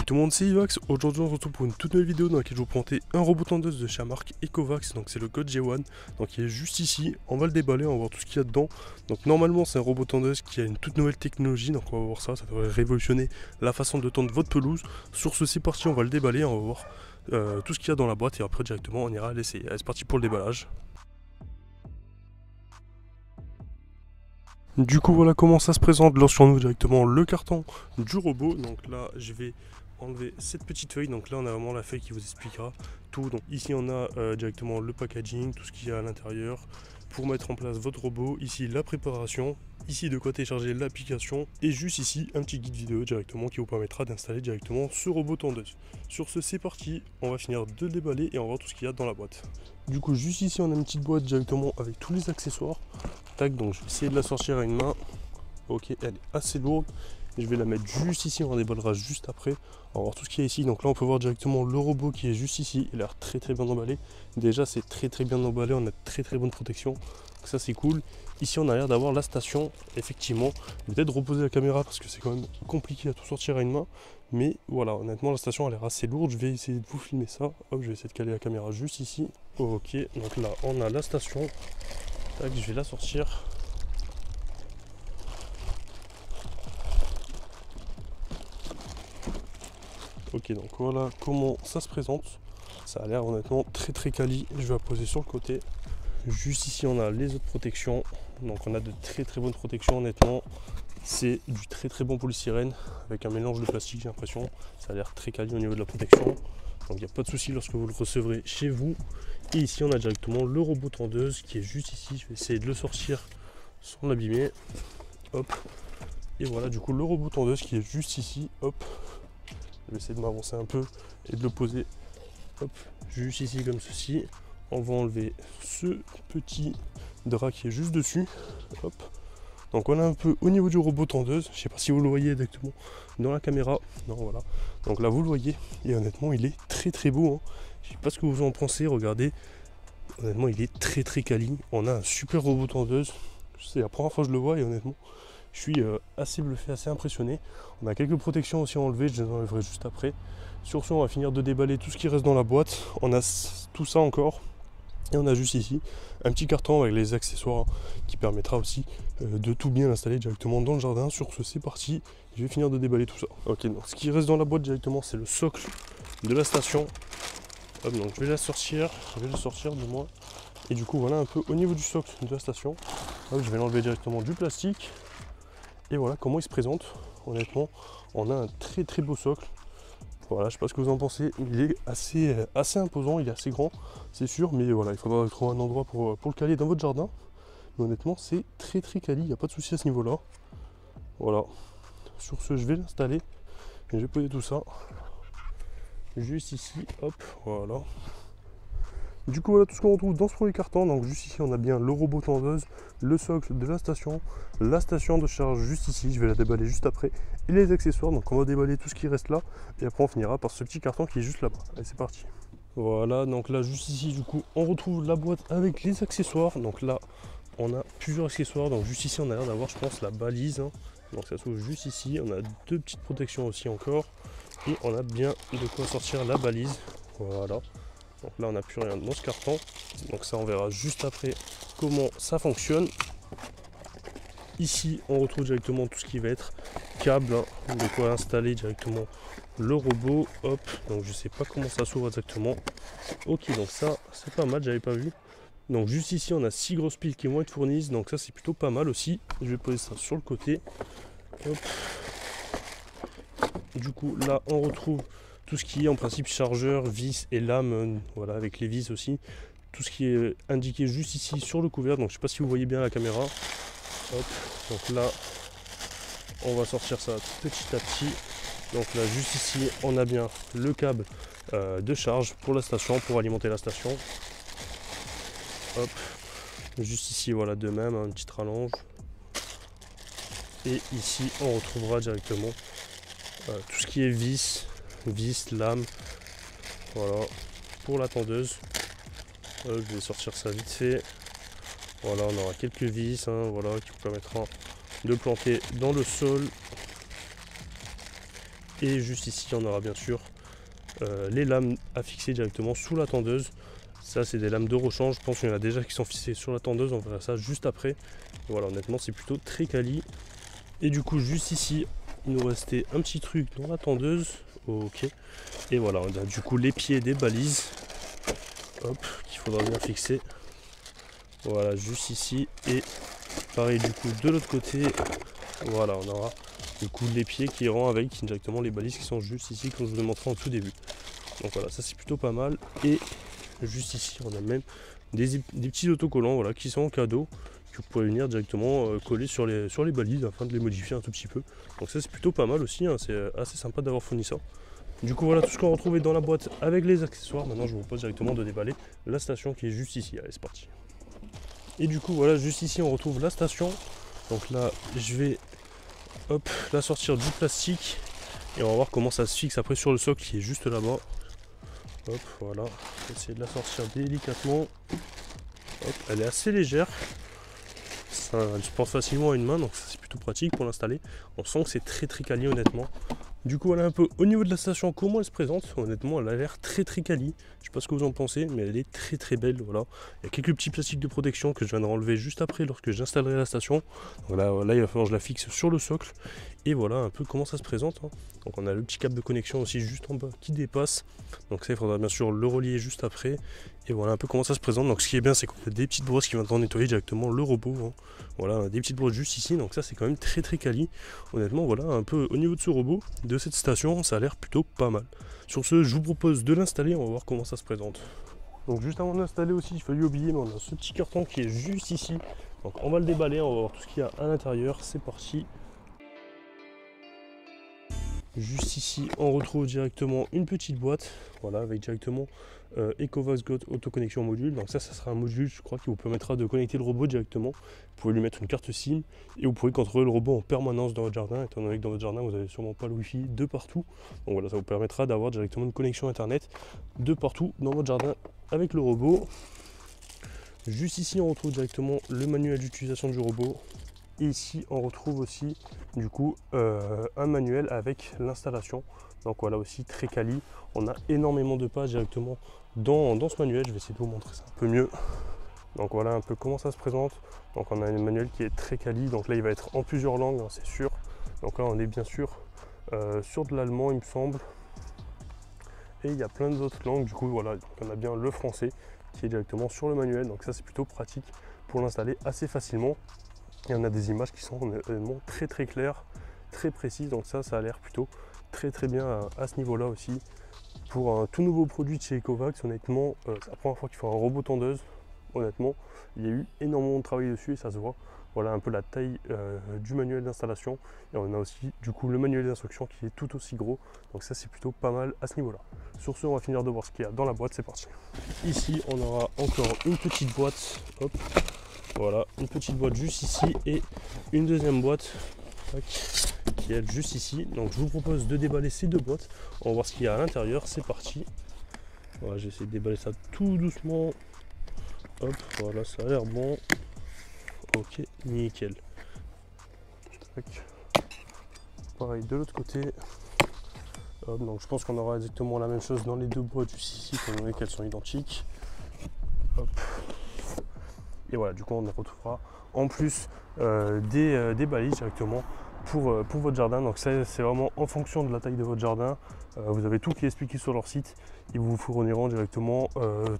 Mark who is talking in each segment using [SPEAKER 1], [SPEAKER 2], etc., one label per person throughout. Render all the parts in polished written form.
[SPEAKER 1] Salut tout le monde, c'est Ivax. Aujourd'hui on se retrouve pour une toute nouvelle vidéo dans laquelle je vais vous présenter un robot tondeuse de chez la marque Ecovacs. Donc c'est le code G1, donc il est juste ici. On va le déballer, on va voir tout ce qu'il y a dedans. Donc normalement c'est un robot tondeuse qui a une toute nouvelle technologie, donc on va voir ça, ça devrait révolutionner la façon de tondre votre pelouse. Sur ce, c'est parti, on va le déballer, on va voir tout ce qu'il y a dans la boîte et après directement on ira l'essayer. Allez, c'est parti pour le déballage. Du coup voilà comment ça se présente lorsqu'on ouvre directement le carton du robot. Donc là je vais enlever cette petite feuille. Donc là on a vraiment la feuille qui vous expliquera tout. Donc ici on a directement le packaging, tout ce qu'il y a à l'intérieur pour mettre en place votre robot. Ici la préparation, ici de quoi télécharger l'application et juste ici un petit guide vidéo directement qui vous permettra d'installer directement ce robot tondeuse. Sur ce, c'est parti, on va finir de le déballer et on va voir tout ce qu'il y a dans la boîte. Du coup juste ici on a une petite boîte directement avec tous les accessoires. Tac, donc je vais essayer de la sortir à une main. Ok, elle est assez lourde. Je vais la mettre juste ici, on la déballera juste après. On va voir tout ce qu'il y a ici. Donc là on peut voir directement le robot qui est juste ici. Il a l'air très bien emballé. Déjà c'est très bien emballé, on a très bonne protection. Donc ça c'est cool. Ici on a l'air d'avoir la station, effectivement. Je vais peut-être reposer la caméra parce que c'est quand même compliqué à tout sortir à une main. Mais voilà, honnêtement la station a l'air assez lourde. Je vais essayer de vous filmer ça. Hop, je vais essayer de caler la caméra juste ici. Ok, donc là on a la station. Tac, je vais la sortir. Ok, donc voilà comment ça se présente. Ça a l'air honnêtement très quali. Je vais la poser sur le côté. Juste ici on a les autres protections. Donc on a de très bonnes protections honnêtement. C'est du très bon polystyrène avec un mélange de plastique, j'ai l'impression. Ça a l'air très quali au niveau de la protection. Donc il n'y a pas de souci lorsque vous le recevrez chez vous. Et ici on a directement le robot tondeuse qui est juste ici. Je vais essayer de le sortir sans l'abîmer. Hop. Et voilà du coup le robot tondeuse qui est juste ici. Hop. Je vais essayer de m'avancer un peu et de le poser. Hop. Juste ici comme ceci. On va enlever ce petit drap qui est juste dessus. Hop. Donc on a un peu au niveau du robot tondeuse. Je ne sais pas si vous le voyez exactement dans la caméra. Non voilà. Donc là vous le voyez. Et honnêtement il est très beau. Hein. Je sais pas ce que vous en pensez, regardez. Honnêtement, il est très quali. On a un super robot tondeuse. C'est la première fois que je le vois et honnêtement, je suis assez bluffé, assez impressionné. On a quelques protections aussi à enlever, je les enlèverai juste après. Sur ce, on va finir de déballer tout ce qui reste dans la boîte. On a tout ça encore. Et on a juste ici un petit carton avec les accessoires qui permettra aussi de tout bien installer directement dans le jardin. Sur ce, c'est parti. Je vais finir de déballer tout ça. Ok, donc ce qui reste dans la boîte directement, c'est le socle de la station. Hop, donc je vais le sortir du moins. Et du coup voilà un peu au niveau du socle de la station. Hop, je vais l'enlever directement du plastique. Et voilà comment il se présente. Honnêtement, on a un très beau socle. Voilà, je sais pas ce que vous en pensez. Il est assez imposant, il est assez grand, c'est sûr. Mais voilà, il faudra trouver un endroit pour le caler dans votre jardin. Mais honnêtement, c'est très quali, il n'y a pas de souci à ce niveau-là. Voilà. Sur ce, je vais l'installer. Et je vais poser tout ça. Juste ici, hop, voilà. Du coup voilà tout ce qu'on retrouve dans ce premier carton. Donc juste ici on a bien le robot tondeuse, le socle de la station de charge juste ici, je vais la déballer juste après, et les accessoires. Donc on va déballer tout ce qui reste là, et après on finira par ce petit carton qui est juste là-bas. Allez c'est parti. Voilà, donc là juste ici du coup on retrouve la boîte avec les accessoires. Donc là on a plusieurs accessoires, donc juste ici on a l'air d'avoir je pense la balise. Hein. Donc ça se trouve juste ici, on a deux petites protections aussi encore. Et on a bien de quoi sortir la balise. Voilà. Donc là on n'a plus rien dans ce carton. Donc ça on verra juste après comment ça fonctionne. Ici on retrouve directement tout ce qui va être câble. Hein, de quoi installer directement le robot. Hop. Donc je sais pas comment ça s'ouvre exactement. Ok, donc ça c'est pas mal, j'avais pas vu. Donc juste ici on a 6 grosses piles qui vont être fournies. Donc ça c'est plutôt pas mal aussi. Je vais poser ça sur le côté. Hop. Du coup là on retrouve tout ce qui est en principe chargeur, vis et lame, voilà avec les vis aussi. Tout ce qui est indiqué juste ici sur le couvercle, donc je ne sais pas si vous voyez bien la caméra. Hop, donc là on va sortir ça petit à petit. Donc là juste ici on a bien le câble de charge pour la station, pour alimenter la station. Hop, juste ici voilà de même, une petite rallonge. Et ici on retrouvera directement tout ce qui est vis, lame, voilà, pour la tondeuse. Je vais sortir ça vite fait. Voilà, on aura quelques vis, hein, voilà, qui vous permettront de planter dans le sol. Et juste ici on aura bien sûr les lames à fixer directement sous la tendeuse. Ça c'est des lames de rechange, je pense qu'il y en a déjà qui sont fixées sur la tendeuse, on verra ça juste après. Et voilà, honnêtement c'est plutôt très quali. Et du coup juste ici il nous restait un petit truc dans la tendeuse. Ok. Et voilà, on a du coup les pieds des balises. Hop, qu'il faudra bien fixer. Voilà, juste ici. Et pareil du coup de l'autre côté. Voilà, on aura du coup les pieds qui iront avec directement les balises qui sont juste ici comme je vous ai montré en tout début. Donc voilà, ça c'est plutôt pas mal. Et juste ici on a même des petits autocollants, voilà, qui sont en cadeau, que vous pouvez venir directement coller sur les balises afin de les modifier un tout petit peu. Donc ça c'est plutôt pas mal aussi, hein, c'est assez sympa d'avoir fourni ça. Du coup voilà tout ce qu'on va retrouver dans la boîte avec les accessoires. Maintenant je vous propose directement de déballer la station qui est juste ici. Allez c'est parti. Et du coup voilà, juste ici on retrouve la station. Donc là je vais hop la sortir du plastique et on va voir comment ça se fixe après sur le socle qui est juste là-bas. Hop, voilà, essayer de la sortir délicatement. Hop, elle est assez légère. Ça, elle se porte facilement à une main, donc c'est plutôt pratique pour l'installer. On sent que c'est très quali honnêtement. Du coup voilà un peu au niveau de la station comment elle se présente. Honnêtement elle a l'air très quali. Je sais pas ce que vous en pensez mais elle est très belle. Voilà. Il y a quelques petits plastiques de protection que je viens de enlever juste après lorsque j'installerai la station. Donc là il va falloir que je la fixe sur le socle. Et voilà un peu comment ça se présente. Donc on a le petit câble de connexion aussi juste en bas qui dépasse. Donc ça il faudra bien sûr le relier juste après. Et voilà un peu comment ça se présente. Donc ce qui est bien c'est qu'on a des petites brosses qui vont nettoyer directement le robot. Voilà, des petites brosses juste ici. Donc ça c'est quand même très quali. Honnêtement voilà un peu au niveau de ce robot, de cette station, ça a l'air plutôt pas mal. Sur ce je vous propose de l'installer, on va voir comment ça se présente. Donc juste avant de l'installer aussi, il fallait oublier, mais on a ce petit carton qui est juste ici. Donc on va le déballer, on va voir tout ce qu'il y a à l'intérieur. C'est parti. Juste ici, on retrouve directement une petite boîte, voilà, avec directement Ecovox Go autoconnexion module. Donc ça sera un module, je crois, qui vous permettra de connecter le robot directement. Vous pouvez lui mettre une carte SIM et vous pourrez contrôler le robot en permanence dans votre jardin, étant donné que dans votre jardin, vous n'avez sûrement pas le Wi-Fi de partout. Donc voilà, ça vous permettra d'avoir directement une connexion Internet de partout dans votre jardin avec le robot. Juste ici, on retrouve directement le manuel d'utilisation du robot. Et ici on retrouve aussi du coup un manuel avec l'installation. Donc voilà aussi très quali. On a énormément de pages directement dans ce manuel. Je vais essayer de vous montrer ça un peu mieux. Donc voilà un peu comment ça se présente. Donc on a un manuel qui est très quali. Donc là il va être en plusieurs langues, hein, c'est sûr. Donc là on est bien sûr sur de l'allemand il me semble. Et il y a plein d'autres langues. Du coup voilà, donc on a bien le français qui est directement sur le manuel. Donc ça c'est plutôt pratique pour l'installer assez facilement. Et on a des images qui sont honnêtement très claires, très précises, donc ça a l'air plutôt très bien à ce niveau là aussi. Pour un tout nouveau produit de chez Ecovox, honnêtement, c'est la première fois qu'il faut un robot tondeuse. Honnêtement, il y a eu énormément de travail dessus et ça se voit. Voilà un peu la taille du manuel d'installation. Et on a aussi du coup le manuel d'instruction qui est tout aussi gros. Donc ça c'est plutôt pas mal à ce niveau là. Sur ce, on va finir de voir ce qu'il y a dans la boîte, c'est parti. Ici on aura encore une petite boîte. Hop. Voilà, une petite boîte juste ici et une deuxième boîte qui est juste ici. Donc je vous propose de déballer ces deux boîtes. On va voir ce qu'il y a à l'intérieur. C'est parti. Voilà, j'essaie de déballer ça tout doucement. Hop, voilà, ça a l'air bon. Ok, nickel. Tac. Pareil de l'autre côté. Hop, donc je pense qu'on aura exactement la même chose dans les deux boîtes juste ici, étant donné qu'elles sont identiques. Hop. Et voilà, du coup on retrouvera en plus des balises directement pour votre jardin. Donc c'est vraiment en fonction de la taille de votre jardin. Vous avez tout qui est expliqué sur leur site. Ils vous fourniront directement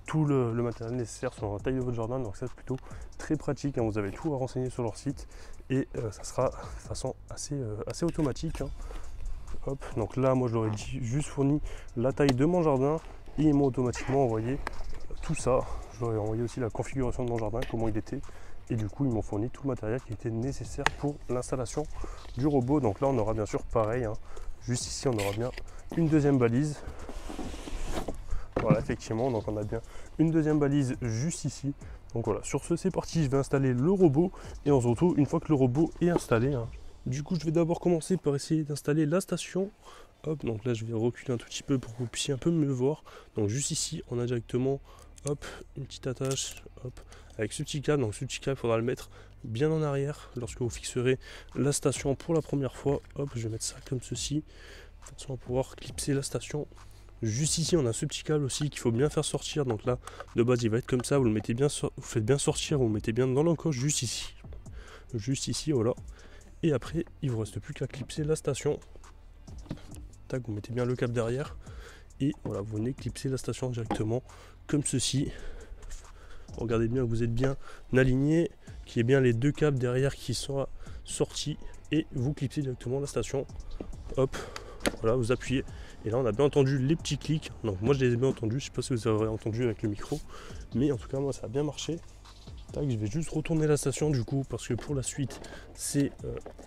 [SPEAKER 1] tout le matériel nécessaire sur la taille de votre jardin. Donc ça c'est plutôt très pratique, hein. Vous avez tout à renseigner sur leur site et ça sera de façon assez automatique, hein. Hop, donc là moi je leur ai juste fourni la taille de mon jardin et ils m'ont automatiquement envoyé tout ça. Je leur ai envoyé aussi la configuration de mon jardin, comment il était. Et du coup, ils m'ont fourni tout le matériel qui était nécessaire pour l'installation du robot. Donc là, on aura bien sûr pareil, hein. Juste ici, on aura bien une deuxième balise. Voilà, effectivement, donc on a bien une deuxième balise juste ici. Donc voilà, sur ce, c'est parti. Je vais installer le robot et on se retrouve une fois que le robot est installé, hein. Du coup, je vais d'abord commencer par essayer d'installer la station. Hop, donc là, je vais reculer un tout petit peu pour que vous puissiez un peu mieux voir. Donc juste ici, on a directement hop, une petite attache, hop, avec ce petit câble. Donc ce petit câble, il faudra le mettre bien en arrière lorsque vous fixerez la station pour la première fois. Hop, je vais mettre ça comme ceci. De toute façon, on va pouvoir clipser la station. Juste ici, on a ce petit câble aussi qu'il faut bien faire sortir. Donc là, de base, il va être comme ça. Vous le mettez bien, vous faites bien sortir, vous le mettez bien dans l'encoche, juste ici. Juste ici, voilà. Et après, il vous reste plus qu'à clipser la station. Tac, vous mettez bien le câble derrière. Et voilà, vous venez clipser la station directement, comme ceci. Regardez bien que vous êtes bien aligné, qu'il y ait bien les deux câbles derrière qui sont sortis. Et vous clipsez directement la station. Hop, voilà, vous appuyez. Et là, on a bien entendu les petits clics. Donc moi, je les ai bien entendus. Je ne sais pas si vous avez entendu avec le micro. Mais en tout cas, moi, ça a bien marché. Tac, je vais juste retourner la station du coup. Parce que pour la suite, c'est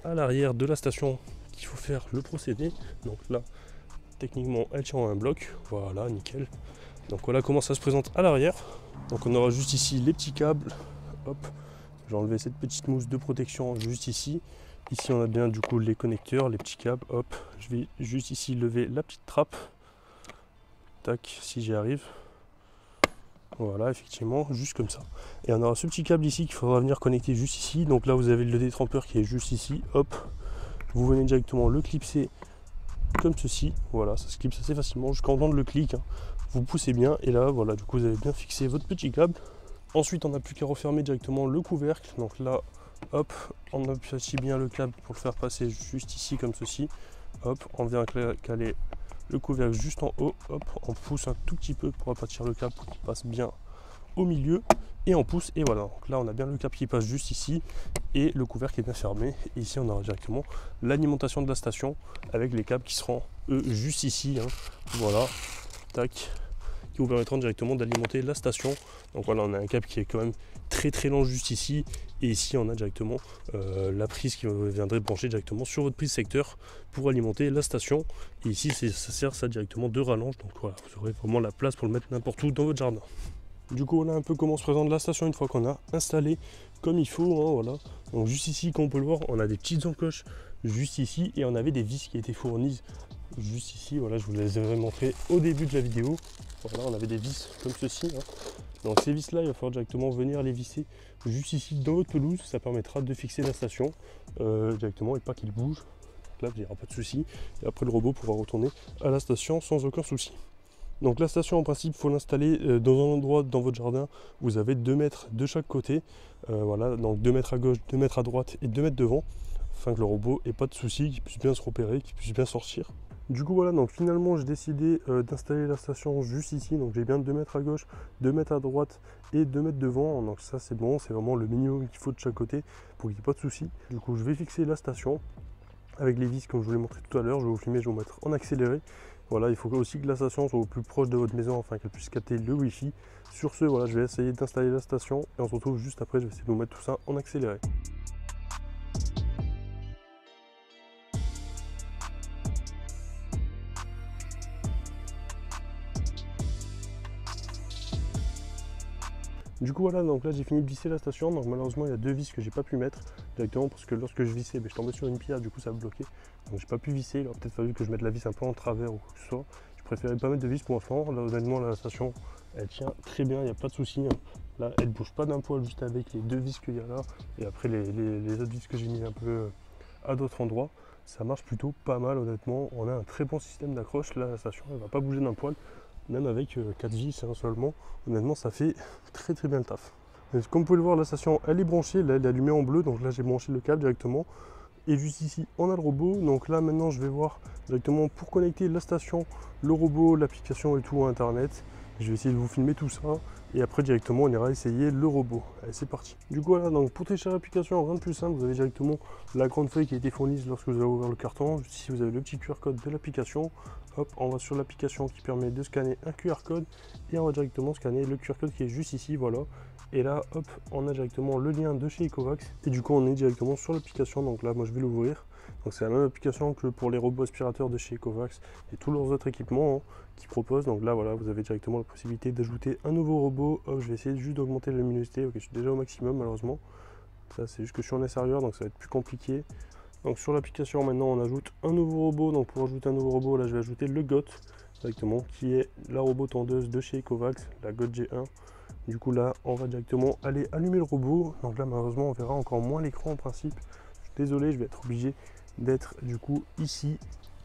[SPEAKER 1] à l'arrière de la station qu'il faut faire le procédé. Donc là, techniquement, elle tient en un bloc. Voilà, nickel. Donc voilà comment ça se présente à l'arrière. Donc on aura juste ici les petits câbles. Hop, j'ai enlevé cette petite mousse de protection juste ici. Ici on a bien du coup les connecteurs, les petits câbles. Hop, je vais juste ici lever la petite trappe. Tac, si j'y arrive. Voilà, effectivement, juste comme ça. Et on aura ce petit câble ici qu'il faudra venir connecter juste ici. Donc là vous avez le détrempeur qui est juste ici. Hop, vous venez directement le clipser comme ceci. Voilà, ça se clipse assez facilement jusqu'à entendre le clic. Hein. Vous poussez bien et là voilà, du coup vous avez bien fixé votre petit câble. Ensuite on n'a plus qu'à refermer directement le couvercle. Donc là, hop, on appuie bien le câble pour le faire passer juste ici comme ceci. Hop, on vient caler le couvercle juste en haut. Hop, on pousse un tout petit peu pour aplatir le câble pour qu'il passe bien au milieu. Et on pousse et voilà. Donc là on a bien le câble qui passe juste ici et le couvercle est bien fermé. Et ici on aura directement l'alimentation de la station avec les câbles qui seront eux juste ici. Hein. Voilà, tac, qui vous permettront directement d'alimenter la station. Donc voilà, on a un câble qui est quand même très long juste ici. Et ici on a directement la prise qui viendrait brancher directement sur votre prise secteur pour alimenter la station. Et ici ça sert ça directement de rallonge. Donc voilà, vous aurez vraiment la place pour le mettre n'importe où dans votre jardin. Du coup voilà un peu comment se présente la station une fois qu'on a installé comme il faut. Hein, voilà. Donc juste ici, comme on peut le voir, on a des petites encoches juste ici et on avait des vis qui étaient fournies juste ici. Voilà, je vous les avais montré au début de la vidéo. Voilà, on avait des vis comme ceci. Hein. Donc ces vis là, il va falloir directement venir les visser juste ici dans votre pelouse. Ça permettra de fixer la station directement et pas qu'il bouge. Là, il n'y aura pas de souci. Et après le robot pourra retourner à la station sans aucun souci. Donc la station en principe il faut l'installer dans un endroit dans votre jardin. Vous avez 2 mètres de chaque côté. Voilà, donc 2 mètres à gauche, 2 mètres à droite et 2 mètres devant. Afin que le robot ait pas de soucis, qu'il puisse bien se repérer, qu'il puisse bien sortir. Du coup voilà, donc finalement j'ai décidé d'installer la station juste ici. Donc j'ai bien 2 mètres à gauche, 2 mètres à droite et 2 mètres devant. Donc ça c'est bon, c'est vraiment le minimum qu'il faut de chaque côté pour qu'il n'y ait pas de soucis. Du coup je vais fixer la station avec les vis comme je vous l'ai montré tout à l'heure. Je vais vous filmer, je vais vous mettre en accéléré. Voilà, il faut aussi que la station soit au plus proche de votre maison afin qu'elle puisse capter le Wi-Fi. Sur ce, voilà, je vais essayer d'installer la station et on se retrouve juste après. Je vais essayer de vous mettre tout ça en accéléré. Du coup voilà, donc là j'ai fini de visser la station. Donc malheureusement il y a 2 vis que j'ai pas pu mettre directement parce que lorsque je vissais, je tombais sur une pierre, du coup ça a bloqué. Donc j'ai pas pu visser. Il aurait peut-être fallu que je mette la vis un peu en travers ou quoi que ce soit. Je préférais pas mettre de vis pour l'instant. Là honnêtement la station elle tient très bien, il n'y a pas de souci. Là elle bouge pas d'un poil juste avec les 2 vis qu'il y a là. Et après les autres vis que j'ai mis un peu à d'autres endroits. Ça marche plutôt pas mal honnêtement. On a un très bon système d'accroche. Là la station elle va pas bouger d'un poil. Même avec 4 vis seulement, honnêtement ça fait très bien le taf. Et comme vous pouvez le voir, la station elle est branchée, là elle est allumée en bleu, donc là j'ai branché le câble directement. Et juste ici on a le robot, donc là maintenant je vais voir directement pour connecter la station, le robot, l'application et tout à internet. Je vais essayer de vous filmer tout ça et après directement on ira essayer le robot. Allez c'est parti. Du coup voilà, donc pour télécharger l'application, rien de plus simple, vous avez directement la grande feuille qui a été fournie lorsque vous avez ouvert le carton. Juste ici vous avez le petit QR code de l'application. Hop, on va sur l'application qui permet de scanner un QR code et on va directement scanner le QR code qui est juste ici, voilà. Et là, hop, on a directement le lien de chez Ecovacs et du coup on est directement sur l'application. Donc là, moi je vais l'ouvrir. Donc c'est la même application que pour les robots aspirateurs de chez Ecovacs et tous leurs autres équipements qu'ils proposent. Donc là, voilà, vous avez directement la possibilité d'ajouter un nouveau robot. Hop, je vais essayer juste d'augmenter la luminosité. Ok, je suis déjà au maximum malheureusement. Ça, c'est juste que je suis en extérieur, donc ça va être plus compliqué. Donc sur l'application maintenant on ajoute un nouveau robot. Donc pour ajouter un nouveau robot, là je vais ajouter le GOT directement, qui est la robot tondeuse de chez Ecovacs, la GOT G1. Du coup là on va directement aller allumer le robot. Donc là malheureusement on verra encore moins l'écran en principe. Je suis désolé, je vais être obligé d'être du coup ici.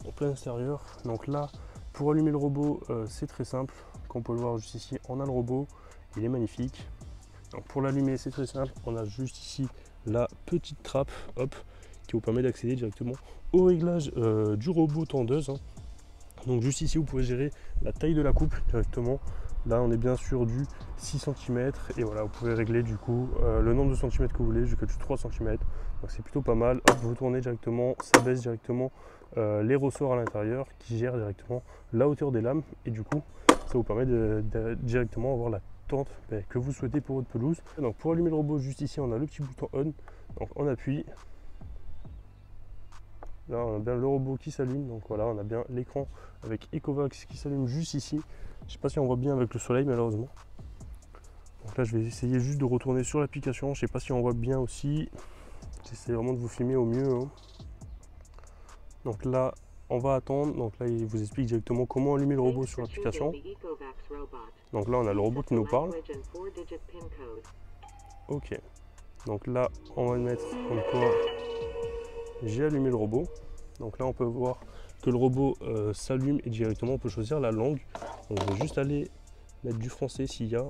[SPEAKER 1] en plein extérieur. Donc là, pour allumer le robot, c'est très simple. Comme on peut le voir juste ici, on a le robot, il est magnifique. Donc pour l'allumer, c'est très simple, on a juste ici la petite trappe, hop, qui vous permet d'accéder directement au réglage du robot tondeuse, hein. Donc juste ici, vous pouvez gérer la taille de la coupe directement. Là, on est bien sûr du 6 cm et voilà, vous pouvez régler du coup le nombre de centimètres que vous voulez jusqu'à du 3 cm. Donc c'est plutôt pas mal. Hop, vous tournez directement, ça baisse directement les ressorts à l'intérieur qui gèrent directement la hauteur des lames et du coup, ça vous permet de directement avoir la tente que vous souhaitez pour votre pelouse. Donc pour allumer le robot, juste ici, on a le petit bouton on. Donc on appuie. Là, on a bien le robot qui s'allume, donc voilà, on a bien l'écran avec Ecovacs qui s'allume juste ici. Je ne sais pas si on voit bien avec le soleil, malheureusement. Donc là, je vais essayer juste de retourner sur l'application. Je ne sais pas si on voit bien aussi. J'essaie vraiment de vous filmer au mieux, hein. Donc là, on va attendre. Donc là, il vous explique directement comment allumer le robot sur l'application. Donc là, on a le robot qui nous parle. Ok. Donc là, on va le mettre comme quoi j'ai allumé le robot. Donc là, on peut voir que le robot s'allume et directement, on peut choisir la langue. Donc je vais juste aller mettre du français s'il y a.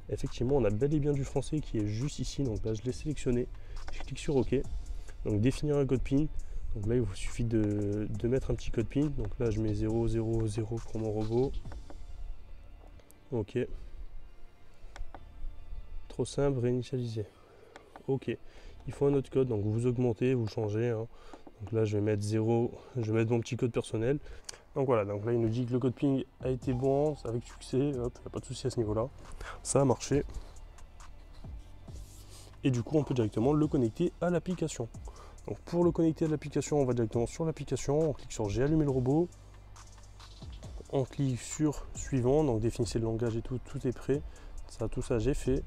[SPEAKER 1] Effectivement, on a bel et bien du français qui est juste ici. Donc là, je l'ai sélectionné. Je clique sur OK. Donc définir un code PIN. Donc là, il vous suffit de mettre un petit code PIN. Donc là, je mets 000 pour mon robot. OK. Trop simple, réinitialiser. OK. Il faut un autre code. Donc vous augmentez, vous changez, hein. Donc là, je vais mettre 0. Je vais mettre mon petit code personnel. Donc voilà, donc là il nous dit que le code PIN a été bon, avec succès, il n'y a pas de souci à ce niveau-là. Ça a marché. Et du coup, on peut directement le connecter à l'application. Donc pour le connecter à l'application, on va directement sur l'application, on clique sur j'ai allumé le robot. On clique sur suivant, donc définissez le langage et tout, tout est prêt. Ça, tout ça, j'ai fait.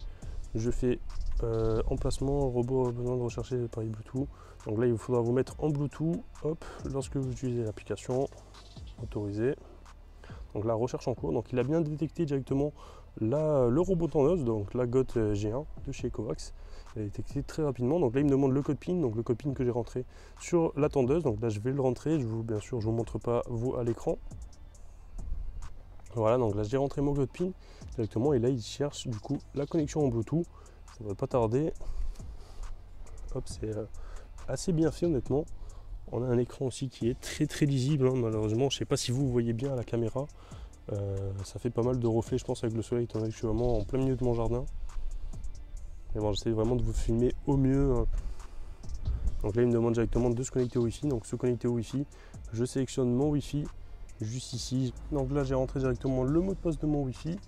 [SPEAKER 1] Je fais emplacement, robot a besoin de rechercher l'appareil Bluetooth. Donc là, il faudra vous mettre en Bluetooth, hop, lorsque vous utilisez l'application. Autorisé. Donc la recherche en cours. Donc il a bien détecté directement le robot tondeuse, donc la GOT G1 de chez Ecovacs. Il a détecté très rapidement. Donc là il me demande le code PIN, donc le code PIN que j'ai rentré sur la tondeuse. Donc là je vais le rentrer. Bien sûr je vous montre pas vous à l'écran. Voilà, donc là j'ai rentré mon code PIN directement et là il cherche du coup la connexion en Bluetooth. Ça ne va pas tarder. Hop, c'est assez bien fait honnêtement. On a un écran aussi qui est très lisible, hein, malheureusement. Je ne sais pas si vous voyez bien à la caméra. Ça fait pas mal de reflets, je pense, avec le soleil, étant donné que je suis vraiment en plein milieu de mon jardin. Mais bon, j'essaie vraiment de vous filmer au mieux, hein. Donc là, il me demande directement de se connecter au Wi-Fi. Donc se connecter au Wi-Fi, je sélectionne mon Wi-Fi juste ici. Donc là, j'ai rentré directement le mot de passe de mon Wi-Fi.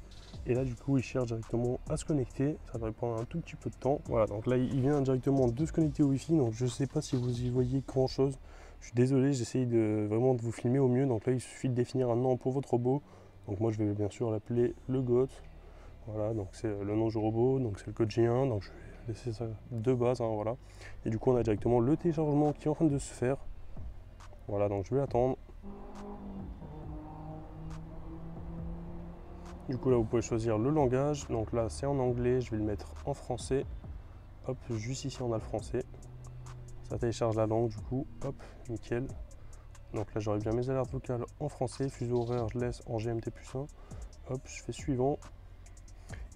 [SPEAKER 1] Et là, du coup, il cherche directement à se connecter. Ça va prendre un tout petit peu de temps. Voilà, donc là, il vient directement de se connecter au Wi-Fi. Donc je ne sais pas si vous y voyez grand chose. Je suis désolé, j'essaye vraiment de vous filmer au mieux. Donc là, il suffit de définir un nom pour votre robot. Donc moi, je vais bien sûr l'appeler le GOT. Voilà, donc c'est le nom du robot. Donc c'est le code G1. Donc je vais laisser ça de base, hein, voilà. Et du coup, on a directement le téléchargement qui est en train de se faire. Voilà, donc je vais attendre. Du coup là vous pouvez choisir le langage, donc là c'est en anglais, je vais le mettre en français. Hop, juste ici on a le français. Ça télécharge la langue du coup, hop, nickel. Donc là j'aurai bien mes alertes vocales en français, fuseau horaire je laisse en GMT+1. Hop, je fais suivant.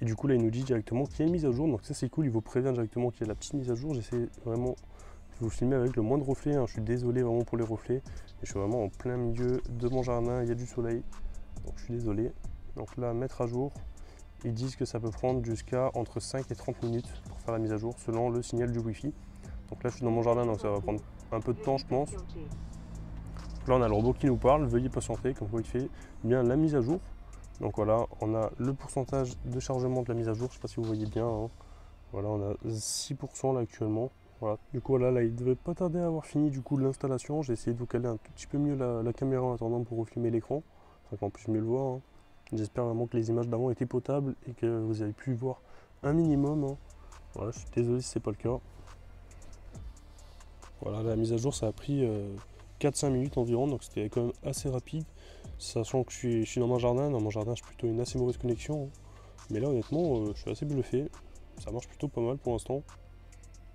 [SPEAKER 1] Et du coup là il nous dit directement qu'il y a une mise à jour, donc ça c'est cool, il vous prévient directement qu'il y a la petite mise à jour. J'essaie vraiment de vous filmer avec le moins de reflets, hein. Je suis désolé vraiment pour les reflets. Et je suis vraiment en plein milieu de mon jardin, il y a du soleil, donc je suis désolé. Donc là, mettre à jour, ils disent que ça peut prendre jusqu'à entre 5 et 30 minutes pour faire la mise à jour selon le signal du Wi-Fi. Donc là, je suis dans mon jardin, donc ça va prendre un peu de temps, je pense. Donc là, on a le robot qui nous parle, veuillez patienter, comme quoi il fait bien la mise à jour. Donc voilà, on a le pourcentage de chargement de la mise à jour, je ne sais pas si vous voyez bien, hein. Voilà, on a 6% là actuellement. Voilà. Du coup, là, il ne devrait pas tarder à avoir fini du coup l'installation. J'ai essayé de vous caler un tout petit peu mieux la caméra en attendant pour vous filmer l'écran, afin qu'on puisse mieux le voir, hein. J'espère vraiment que les images d'avant étaient potables et que vous avez pu voir un minimum, hein. Voilà, je suis désolé si c'est pas le cas. Voilà, la mise à jour ça a pris 4-5 minutes environ, donc c'était quand même assez rapide. Sachant que je suis dans mon jardin, j'ai plutôt une assez mauvaise connexion, hein. Mais là honnêtement je suis assez bluffé. Ça marche plutôt pas mal pour l'instant.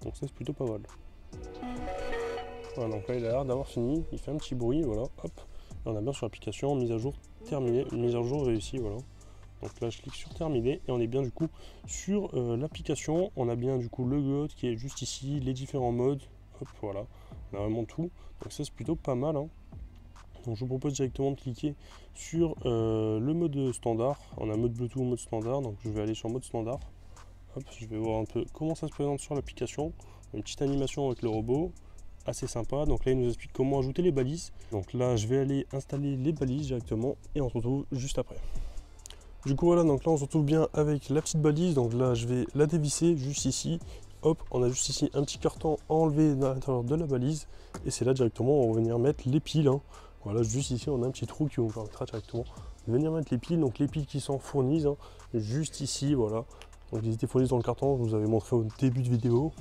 [SPEAKER 1] Donc ça c'est plutôt pas mal. Voilà, donc là il a l'air d'avoir fini, il fait un petit bruit, voilà, hop. Et on a bien sur l'application, mise à jour terminée, mise à jour réussie, voilà. Donc là je clique sur terminer et on est bien du coup sur l'application. On a bien du coup le GOT qui est juste ici, les différents modes, hop, voilà, on a vraiment tout. Donc ça c'est plutôt pas mal, hein. Donc je vous propose directement de cliquer sur le mode standard. On a mode Bluetooth, mode standard, donc je vais aller sur mode standard. Hop, je vais voir un peu comment ça se présente sur l'application. Une petite animation avec le robot, assez sympa. Donc là il nous explique comment ajouter les balises. Donc là je vais aller installer les balises directement et on se retrouve juste après. Du coup voilà, donc là on se retrouve bien avec la petite balise. Donc là je vais la dévisser juste ici. Hop, on a juste ici un petit carton à enlever à l'intérieur de la balise. Et c'est là directement on va venir mettre les piles, hein. Voilà, juste ici on a un petit trou qui vous permettra directement de venir mettre les piles. Donc les piles qui sont fournies, hein, juste ici, voilà. Donc ils étaient fournis dans le carton, je vous avais montré au début de vidéo.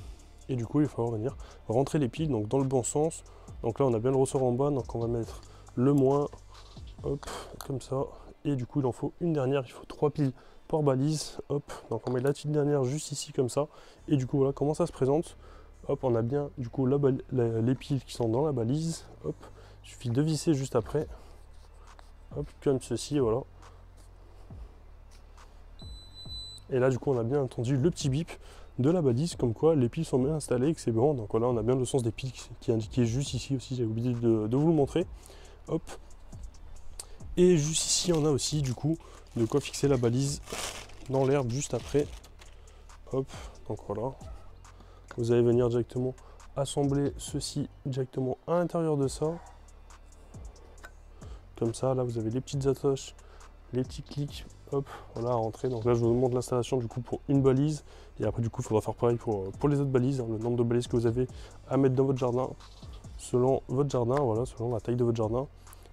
[SPEAKER 1] Et du coup il va falloir venir rentrer les piles donc dans le bon sens. Donc là on a bien le ressort en bas, donc on va mettre le moins, hop, comme ça. Et du coup il en faut une dernière, il faut 3 piles par balise, hop, donc on met la petite dernière juste ici comme ça. Et du coup voilà comment ça se présente. Hop, on a bien du coup les piles qui sont dans la balise, hop, il suffit de visser juste après, hop, comme ceci, voilà. Et là du coup on a bien entendu le petit bip de la balise comme quoi les piles sont bien installées et que c'est bon. Donc voilà, on a bien le sens des piles qui est indiqué juste ici aussi, j'ai oublié de vous le montrer, hop. Et juste ici on a aussi du coup de quoi fixer la balise dans l'herbe juste après, hop. Donc voilà, vous allez venir directement assembler ceci directement à l'intérieur de ça, comme ça. Là vous avez les petites attaches, les petits clics, hop, voilà, à rentrer. Donc là je vous montre l'installation du coup pour une balise, et après du coup il faudra faire pareil pour les autres balises, hein, le nombre de balises que vous avez à mettre dans votre jardin selon votre jardin, voilà, selon la taille de votre jardin.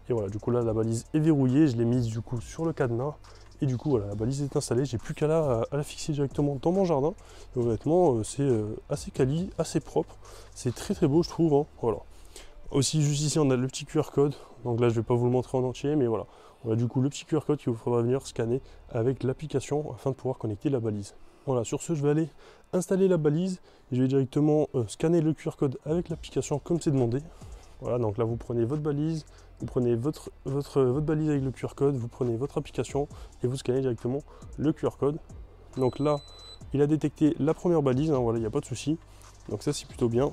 [SPEAKER 1] Et voilà, du coup là la balise est verrouillée, je l'ai mise du coup sur le cadenas. Et du coup voilà, la balise est installée, j'ai plus qu'à à la fixer directement dans mon jardin. Et honnêtement c'est assez quali, assez propre, c'est très très beau je trouve, hein, voilà. Aussi juste ici on a le petit QR code, donc là je vais pas vous le montrer en entier, mais voilà. On a du coup le petit QR code qu'il vous faudra venir scanner avec l'application afin de pouvoir connecter la balise. Voilà, sur ce je vais aller installer la balise, je vais directement scanner le QR code avec l'application comme c'est demandé. Voilà, donc là vous prenez votre balise, vous prenez votre balise avec le QR code, vous prenez votre application et vous scannez directement le QR code. Donc là, il a détecté la première balise, hein, voilà, il n'y a pas de souci. Donc ça c'est plutôt bien.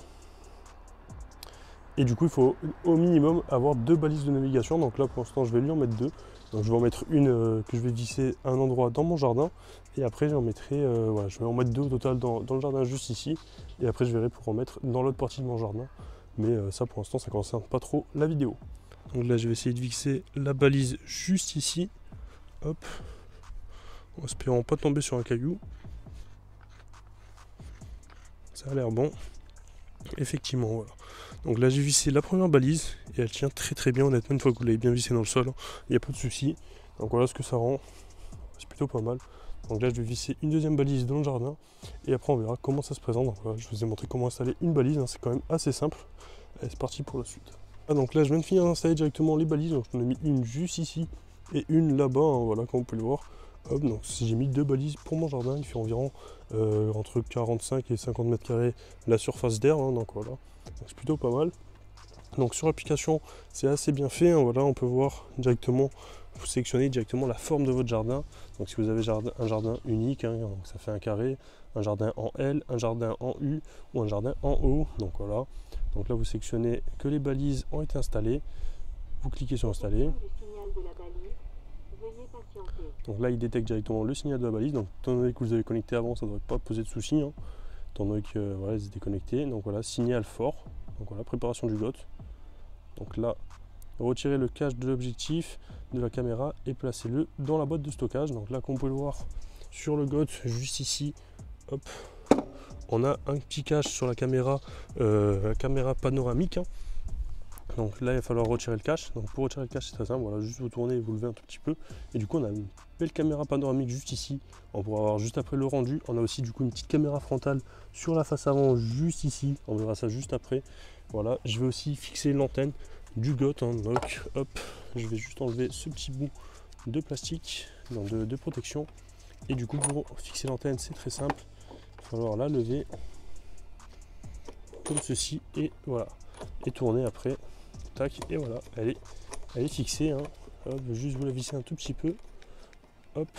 [SPEAKER 1] Et du coup, il faut au minimum avoir 2 balises de navigation. Donc là, pour l'instant, je vais lui en mettre 2. Donc je vais en mettre une que je vais visser à un endroit dans mon jardin. Et après, j'en mettrai, voilà, je vais en mettre 2 au total dans le jardin juste ici. Et après, je verrai pour en mettre dans l'autre partie de mon jardin. Mais ça, pour l'instant, ça ne concerne pas trop la vidéo. Donc là, je vais essayer de fixer la balise juste ici. Hop. En espérant pas tomber sur un caillou. Ça a l'air bon. Effectivement, voilà. Donc là j'ai vissé la première balise et elle tient très très bien, honnêtement. Une fois que vous l'avez bien vissé dans le sol, il n'y a pas de souci. Donc voilà ce que ça rend, c'est plutôt pas mal. Donc là je vais visser une deuxième balise dans le jardin et après on verra comment ça se présente. Donc voilà, je vous ai montré comment installer une balise, hein. C'est quand même assez simple. Allez, c'est parti pour la suite. Ah, donc là je viens de finir d'installer directement les balises, donc j'en ai mis une juste ici et une là-bas, hein, voilà, comme vous pouvez le voir. Hop, donc si j'ai mis 2 balises pour mon jardin, il fait environ entre 45 et 50 mètres carrés la surface d'air, hein, donc voilà, c'est plutôt pas mal. Donc sur l'application c'est assez bien fait, hein, voilà, on peut voir directement, vous sélectionnez directement la forme de votre jardin. Donc si vous avez un jardin unique, hein, donc ça fait un carré, un jardin en L, un jardin en U ou un jardin en O, donc voilà. Donc là vous sélectionnez que les balises ont été installées, vous cliquez sur installer. Donc là il détecte directement le signal de la balise, donc étant donné que vous avez connecté avant, ça ne devrait pas poser de soucis, hein, étant donné que voilà, ils étaient connectés. Donc voilà, signal fort, donc voilà, préparation du GOT. Donc là, retirez le cache de l'objectif de la caméra et placez-le dans la boîte de stockage. Donc là, comme vous pouvez le voir sur le GOT, juste ici, hop, on a un petit cache sur la caméra panoramique, hein. Donc là il va falloir retirer le cache. Donc pour retirer le cache c'est très simple, voilà, juste vous tournez et vous levez un tout petit peu. Et du coup on a une belle caméra panoramique juste ici. On pourra avoir juste après le rendu. On a aussi du coup une petite caméra frontale sur la face avant juste ici. On verra ça juste après. Voilà, je vais aussi fixer l'antenne du GOT, hein. Donc hop, je vais juste enlever ce petit bout de plastique de protection. Et du coup pour fixer l'antenne c'est très simple. Il va falloir la lever comme ceci et voilà. et tourner après. Tac, et voilà, elle est fixée. Hein. Hop, juste vous la visser un tout petit peu. Hop,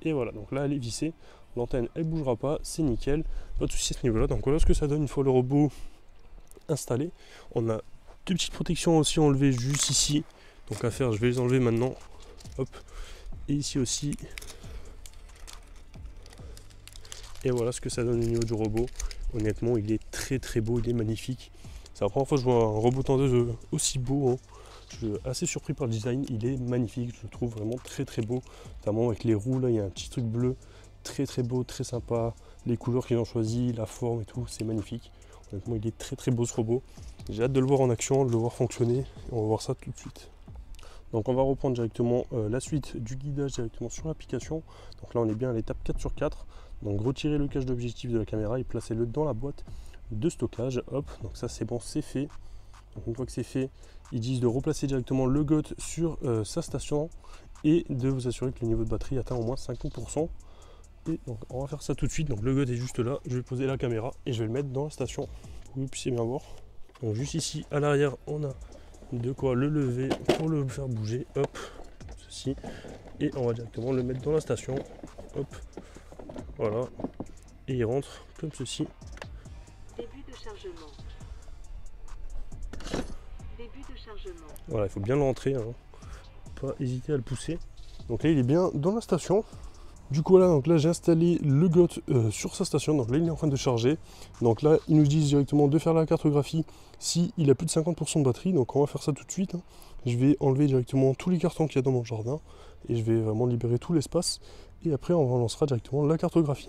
[SPEAKER 1] et voilà, donc là elle est vissée. L'antenne elle bougera pas, c'est nickel. Pas de soucis à ce niveau là. Donc voilà ce que ça donne une fois le robot installé. On a deux petites protections aussi enlevées juste ici. Donc à faire, je vais les enlever maintenant. Hop, et ici aussi. Et voilà ce que ça donne au niveau du robot. Honnêtement, il est très beau, il est magnifique. C'est la première fois que je vois un robot tendeuse aussi beau. Hein. Je suis assez surpris par le design, il est magnifique, je le trouve vraiment très beau. Notamment avec les roues, là il y a un petit truc bleu, très beau, très sympa. Les couleurs qu'ils ont choisies, la forme et tout, c'est magnifique. Honnêtement, il est très beau ce robot. J'ai hâte de le voir en action, de le voir fonctionner. Et on va voir ça tout de suite. Donc on va reprendre directement la suite du guidage directement sur l'application. Donc là on est bien à l'étape 4 sur 4. Donc retirez le cache d'objectif de la caméra et placez-le dans la boîte de stockage. Hop, donc ça c'est bon, c'est fait. Donc une fois que c'est fait, ils disent de replacer directement le GOT sur sa station et de vous assurer que le niveau de batterie atteint au moins 50%. Et donc on va faire ça tout de suite. Donc le GOT est juste là, je vais poser la caméra et je vais le mettre dans la station pour que vous puissiez bien voir. Donc juste ici à l'arrière, on a de quoi le lever pour le faire bouger. Hop, ceci. Et on va directement le mettre dans la station. Hop, voilà. Et il rentre comme ceci.
[SPEAKER 2] Début de chargement. Début de chargement.
[SPEAKER 1] Voilà, il faut bien le rentrer, hein. Pas hésiter à le pousser. Donc là il est bien dans la station. Du coup voilà, donc là j'ai installé le GOT sur sa station, donc là il est en train de charger. Donc là ils nous disent directement de faire la cartographie si il a plus de 50% de batterie, donc on va faire ça tout de suite. Hein. Je vais enlever directement tous les cartons qu'il y a dans mon jardin et je vais vraiment libérer tout l'espace et après on relancera directement la cartographie.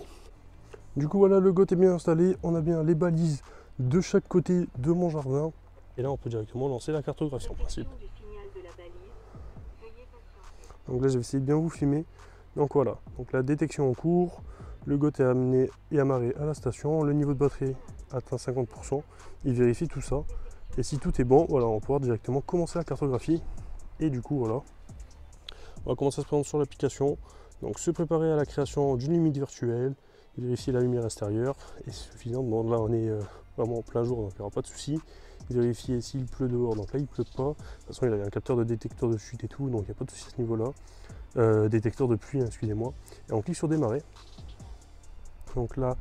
[SPEAKER 1] Du coup voilà, le GOT est bien installé, on a bien les balises de chaque côté de mon jardin et là on peut directement lancer la cartographie en principe. Donc là je vais essayer de bien vous filmer. Donc voilà, donc la détection en cours, le GOT est amené et amarré à la station, le niveau de batterie atteint 50%, il vérifie tout ça, et si tout est bon, voilà, on va pouvoir directement commencer la cartographie, et du coup voilà, on va commencer à se prendre sur l'application, donc se préparer à la création d'une limite virtuelle, vérifier la lumière extérieure, et suffisant, bon là on est vraiment en plein jour, donc il n'y aura pas de souci. Vérifier s'il pleut dehors, donc là il pleut pas, de toute façon il a un capteur de détecteur de chute et tout, donc il n'y a pas de souci à ce niveau là. Détecteur de pluie, excusez-moi, et on clique sur démarrer. Donc là,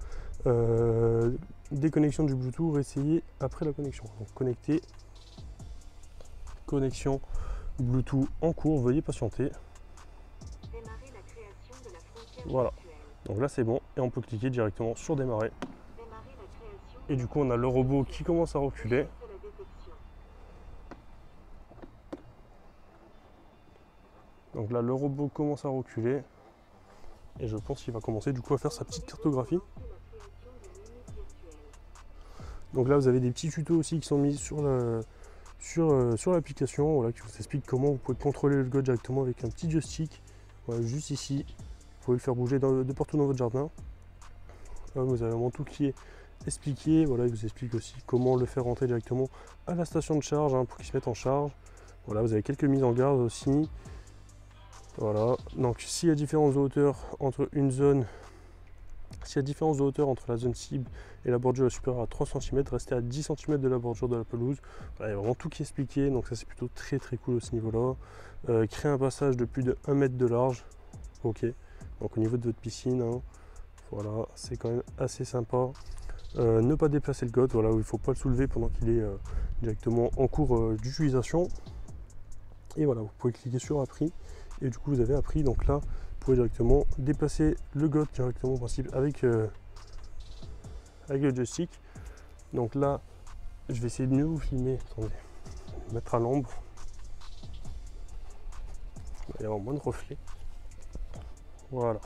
[SPEAKER 1] déconnexion du Bluetooth, essayer après la connexion. Donc connecter, connexion Bluetooth en cours, veuillez patienter.
[SPEAKER 2] Démarrer la création de la frontière
[SPEAKER 1] Voilà,
[SPEAKER 2] virtuelle.
[SPEAKER 1] donc là c'est bon, et on peut cliquer directement sur démarrer.
[SPEAKER 2] Démarrer la création
[SPEAKER 1] Et du coup on a le robot qui commence à reculer.
[SPEAKER 2] de la détection.
[SPEAKER 1] Donc là le robot commence à reculer. Et je pense qu'il va commencer du coup à faire sa petite cartographie. Donc là vous avez des petits tutos aussi qui sont mis sur l'application, voilà, qui vous expliquent comment vous pouvez contrôler le GOT directement avec un petit joystick. Voilà, juste ici, vous pouvez le faire bouger de partout dans votre jardin. Là, vous avez vraiment tout qui est expliqué. Voilà, il vous explique aussi comment le faire rentrer directement à la station de charge, hein, pour qu'il se mette en charge. Voilà, vous avez quelques mises en garde aussi. Voilà, donc s'il y a différence de hauteur entre une zone, s'il y a différence de hauteur entre la zone cible et la bordure supérieure à 3 cm, restez à 10 cm de la bordure de la pelouse. Voilà, il y a vraiment tout qui est expliqué, donc ça c'est plutôt très cool à ce niveau-là. Créer un passage de plus de 1 mètre de large, ok, donc au niveau de votre piscine, hein, voilà, c'est quand même assez sympa. Ne pas déplacer le GOT, voilà, où il ne faut pas le soulever pendant qu'il est directement en cours d'utilisation. Et voilà, vous pouvez cliquer sur appris. Et du coup vous avez appris, donc là vous pouvez directement déplacer le GOT directement en principe avec le joystick. Donc là je vais essayer de mieux vous filmer, attendez, mettre à l'ombre, il va y avoir moins de reflets, voilà,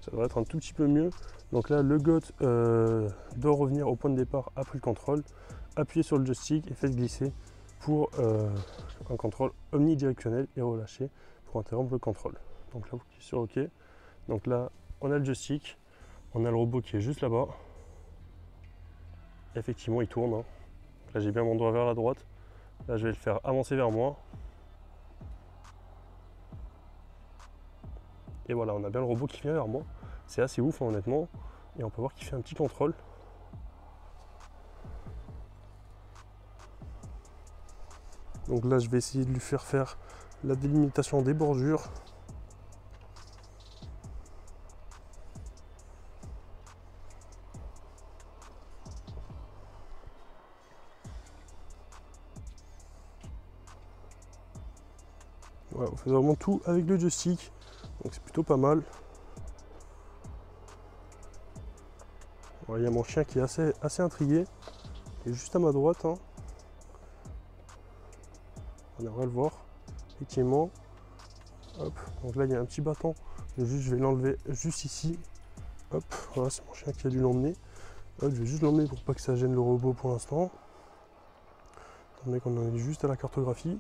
[SPEAKER 1] ça devrait être un tout petit peu mieux. Donc là le GOT doit revenir au point de départ après le contrôle, appuyez sur le joystick et faites glisser pour un contrôle omnidirectionnel et relâcher pour interrompre le contrôle. Donc là vous cliquez sur OK. Donc là on a le joystick, on a le robot qui est juste là-bas. Effectivement il tourne, hein. Là j'ai bien mon doigt vers la droite. Là je vais le faire avancer vers moi. Et voilà, on a bien le robot qui vient vers moi. C'est assez ouf, hein, honnêtement. Et on peut voir qu'il fait un petit contrôle. Donc là je vais essayer de lui faire la délimitation des bordures. Voilà, on fait vraiment tout avec le joystick, donc c'est plutôt pas mal. Voilà, il y a mon chien qui est assez intrigué, il est juste à ma droite, hein. On va le voir, effectivement. Hop, donc là il y a un petit bâton, je vais l'enlever juste ici. Hop, voilà, c'est mon chien qui a dû l'emmener. Hop, je vais juste l'emmener pour pas que ça gêne le robot pour l'instant. On est qu'on en est juste à la cartographie.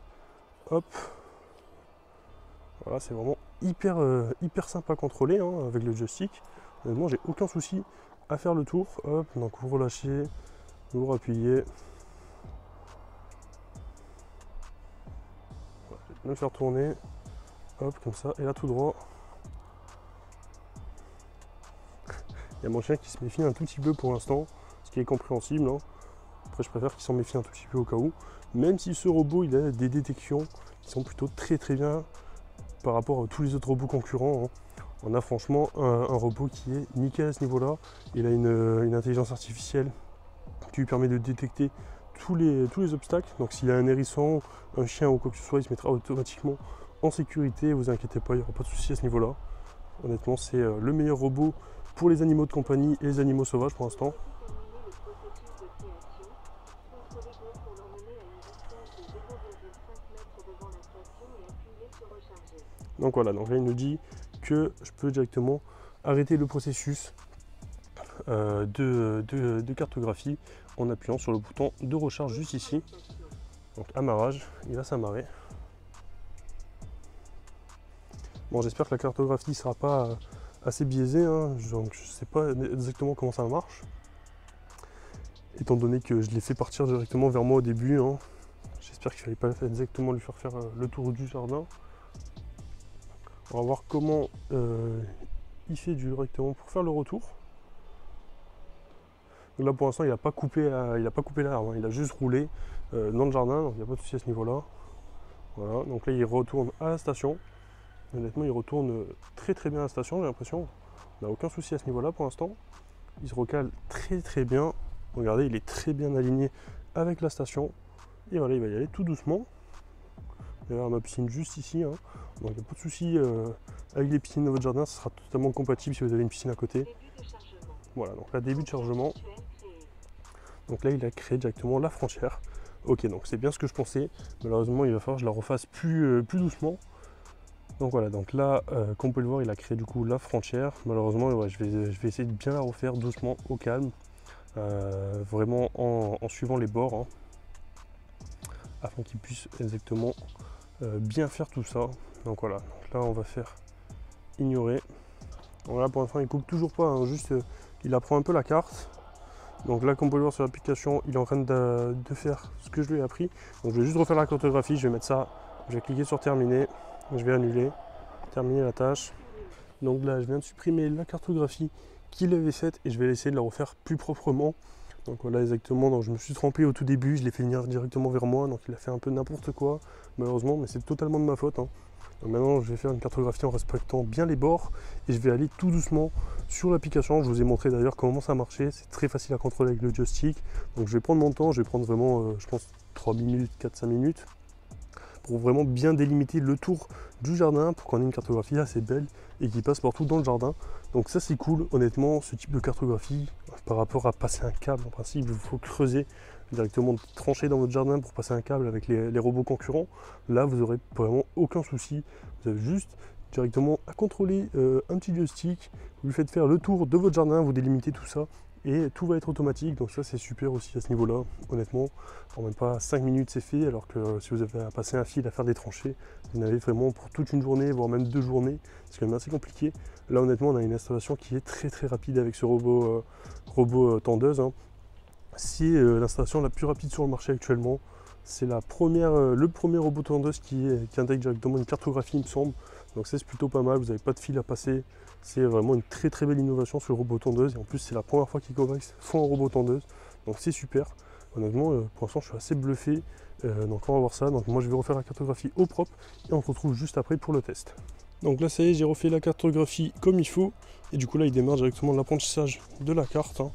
[SPEAKER 1] Hop. Voilà, c'est vraiment hyper simple à contrôler, hein, avec le joystick. Honnêtement, j'ai aucun souci à faire le tour. Hop, donc vous relâchez, vous rappuyez. Voilà, je vais bien le faire tourner. Hop, comme ça, et là tout droit. Il y a mon chien qui se méfie un tout petit peu pour l'instant, ce qui est compréhensible, hein. Après, je préfère qu'il s'en méfie un tout petit peu au cas où. Même si ce robot, il a des détections qui sont plutôt très bien par rapport à tous les autres robots concurrents, hein. On a franchement un robot qui est nickel à ce niveau-là. Il a une intelligence artificielle qui lui permet de détecter tous les obstacles. Donc s'il y a un hérisson, un chien ou quoi que ce soit, il se mettra automatiquement en sécurité. Vous inquiétez pas, il n'y aura pas de souci à ce niveau-là. Honnêtement, c'est le meilleur robot pour les animaux de compagnie et les animaux sauvages pour l'instant. Donc voilà, donc là il nous dit que je peux directement arrêter le processus de cartographie en appuyant sur le bouton de recharge juste ici. Donc amarrage, il va s'amarrer. Bon, j'espère que la cartographie ne sera pas assez biaisée, hein. Donc je ne sais pas exactement comment ça marche, étant donné que je l'ai fait partir directement vers moi au début, hein. J'espère qu'il ne fallait pas exactement lui faire le tour du jardin. On va voir comment il fait directement pour faire le retour. Donc là pour l'instant il n'a pas coupé l'arbre, hein. Il a juste roulé dans le jardin, donc il n'y a pas de souci à ce niveau-là. Voilà, donc là il retourne à la station. Honnêtement il retourne très bien à la station, j'ai l'impression. Il n'a aucun souci à ce niveau-là pour l'instant. Il se recale très bien. Regardez, il est très bien aligné avec la station. Et voilà, il va y aller tout doucement. Il y a ma piscine juste ici, hein. Donc il n'y a pas de souci avec les piscines de votre jardin, ce sera totalement compatible si vous avez une piscine à côté. Voilà, donc là début de chargement. Donc là il a créé directement la frontière. Ok, donc c'est bien ce que je pensais. Malheureusement il va falloir que je la refasse plus doucement. Donc voilà, donc là comme vous pouvez le voir il a créé du coup la frontière. Malheureusement ouais, je vais essayer de bien la refaire doucement au calme. Vraiment en suivant les bords, hein, afin qu'il puisse exactement bien faire tout ça. Donc voilà, donc là on va faire ignorer. Donc là pour l'instant il coupe toujours pas, hein, juste il apprend un peu la carte. Donc là comme vous pouvez le voir sur l'application, il est en train de faire ce que je lui ai appris. Donc je vais juste refaire la cartographie, je vais mettre ça, je vais cliquer sur terminer, je vais annuler, terminer la tâche. Donc là je viens de supprimer la cartographie qu'il avait faite et je vais essayer de la refaire plus proprement. Donc voilà exactement, donc je me suis trompé au tout début, je l'ai fait venir directement vers moi, donc il a fait un peu n'importe quoi malheureusement, mais c'est totalement de ma faute, hein. Donc maintenant je vais faire une cartographie en respectant bien les bords et je vais aller tout doucement sur l'application. Je vous ai montré d'ailleurs comment ça marchait, c'est très facile à contrôler avec le joystick. Donc je vais prendre mon temps, je vais prendre vraiment je pense 3 minutes, 4-5 minutes pour vraiment bien délimiter le tour du jardin pour qu'on ait une cartographie assez belle et qui passe partout dans le jardin. Donc ça c'est cool, honnêtement, ce type de cartographie par rapport à passer un câble. En principe il faut creuser directement, trancher dans votre jardin pour passer un câble avec les robots concurrents. Là vous n'aurez vraiment aucun souci, vous avez juste directement à contrôler un petit joystick, vous lui faites faire le tour de votre jardin, vous délimitez tout ça et tout va être automatique. Donc ça c'est super aussi à ce niveau là, honnêtement. En même pas 5 minutes c'est fait, alors que si vous avez à passer un fil à faire des tranchées, vous en avez vraiment pour toute une journée, voire même 2 journées. C'est quand même assez compliqué. Là honnêtement on a une installation qui est très rapide avec ce robot tondeuse, hein. C'est l'installation la plus rapide sur le marché actuellement. C'est le premier robot tondeuse qui intègre directement une cartographie il me semble. Donc c'est plutôt pas mal, vous n'avez pas de fil à passer. C'est vraiment une très belle innovation sur le robot tondeuse. Et en plus c'est la première fois qu'ils font un robot tondeuse. Donc c'est super. Honnêtement, pour l'instant, je suis assez bluffé. Donc on va voir ça. Donc moi, je vais refaire la cartographie au propre et on se retrouve juste après pour le test. Donc là, ça y est, j'ai refait la cartographie comme il faut. Et du coup, là, il démarre directement l'apprentissage de la carte, hein.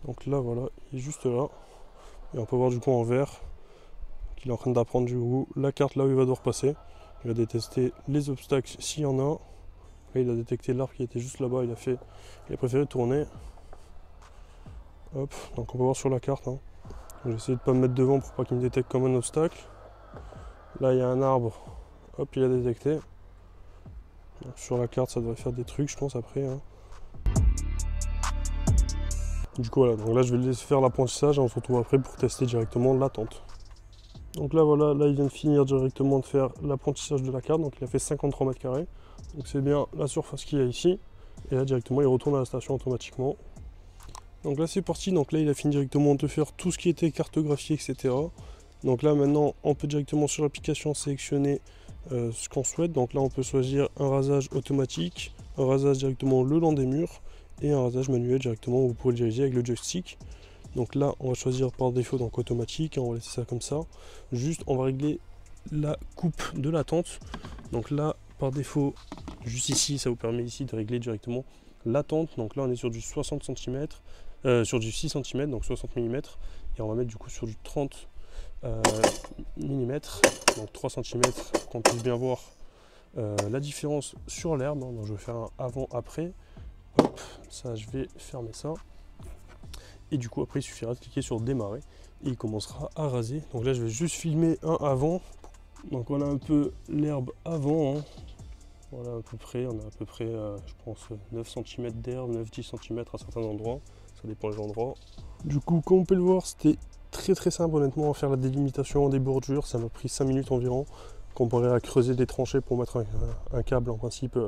[SPEAKER 1] Donc là, voilà, il est juste là. Et on peut voir du coup en vert qu'il est en train d'apprendre du coup la carte là où il va devoir passer. Il va détester les obstacles s'il y en a. Là, il a détecté l'arbre qui était juste là-bas. Il a préféré tourner. Hop, donc on peut voir sur la carte, hein. Je vais essayer de ne pas me mettre devant pour pas qu'il me détecte comme un obstacle. Là, il y a un arbre. Hop, il a détecté. Donc, sur la carte, ça devrait faire des trucs, je pense, après, hein. Du coup, voilà. Donc là, je vais le laisser faire l'apprentissage et on se retrouve après pour tester directement l'attente. Donc là, voilà. Là, il vient de finir directement de faire l'apprentissage de la carte. Donc, il a fait 53 mètres carrés. Donc, c'est bien la surface qu'il y a ici. Et là, directement, il retourne à la station automatiquement. Donc là c'est parti, donc là il a fini directement de faire tout ce qui était cartographié, etc. Donc là maintenant on peut directement sur l'application sélectionner ce qu'on souhaite. Donc là on peut choisir un rasage automatique, un rasage directement le long des murs et un rasage manuel directement où vous pouvez le diriger avec le joystick. Donc là on va choisir par défaut donc automatique et on va laisser ça comme ça. Juste on va régler la coupe de la tente. Donc là par défaut juste ici ça vous permet ici de régler directement la tente. Donc là on est sur du 60 cm. Sur du 6 cm, donc 60 mm, et on va mettre du coup sur du 30 mm, donc 3 cm, pour qu'on puisse bien voir la différence sur l'herbe. Donc je vais faire un avant-après. Hop, ça je vais fermer ça. Et du coup après il suffira de cliquer sur démarrer et il commencera à raser. Donc là je vais juste filmer un avant. Donc voilà un peu l'herbe avant, hein. Voilà à peu près, on a à peu près je pense 9 cm d'herbe, 9-10 cm à certains endroits. Ça dépend des endroits. Du coup, comme on peut le voir, c'était très simple honnêtement à faire la délimitation des bordures. Ça m'a pris 5 minutes environ, comparé à creuser des tranchées pour mettre un câble en principe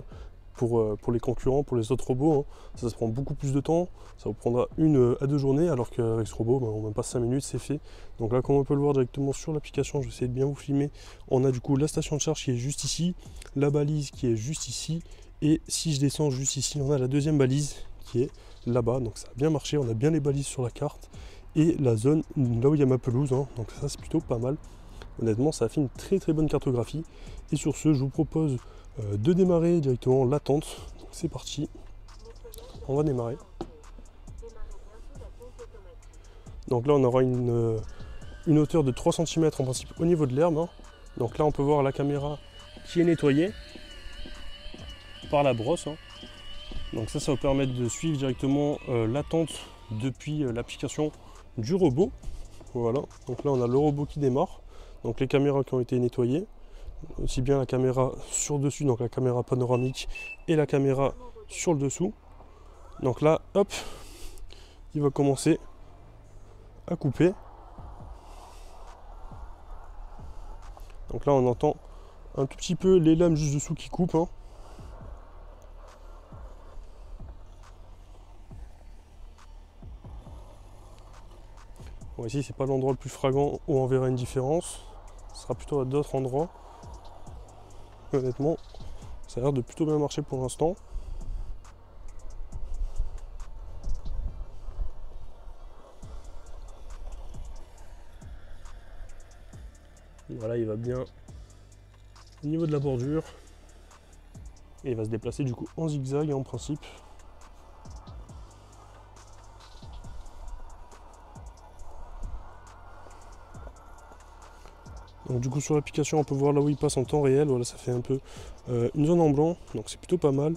[SPEAKER 1] pour les concurrents, pour les autres robots, hein. Ça se prend beaucoup plus de temps. Ça vous prendra 1 à 2 journées, alors qu'avec ce robot, en même pas 5 minutes, c'est fait. Donc là, comme on peut le voir directement sur l'application, je vais essayer de bien vous filmer. On a du coup la station de charge qui est juste ici, la balise qui est juste ici, et si je descends juste ici, on a la deuxième balise qui est là-bas. Donc ça a bien marché, on a bien les balises sur la carte et la zone là où il y a ma pelouse, hein. Donc ça c'est plutôt pas mal. Honnêtement ça a fait une très bonne cartographie. Et sur ce je vous propose de démarrer directement l'attente. Donc c'est parti, on va démarrer. Donc là on aura une hauteur de 3 cm en principe au niveau de l'herbe, hein. Donc là on peut voir la caméra qui est nettoyée par la brosse, hein. Donc ça va vous permettre de suivre directement l'attente depuis l'application du robot. Voilà, donc là on a le robot qui démarre, donc les caméras qui ont été nettoyées, aussi bien la caméra sur dessus, donc la caméra panoramique et la caméra sur le dessous. Donc là, hop, il va commencer à couper. Donc là on entend un tout petit peu les lames juste dessous qui coupent, hein. Bon, ici c'est pas l'endroit le plus flagrant où on verra une différence, ce sera plutôt à d'autres endroits. Honnêtement ça a l'air de plutôt bien marcher pour l'instant. Voilà, il va bien au niveau de la bordure et il va se déplacer du coup en zigzag en principe. Donc du coup sur l'application on peut voir là où il passe en temps réel. Voilà, ça fait un peu une zone en blanc, donc c'est plutôt pas mal.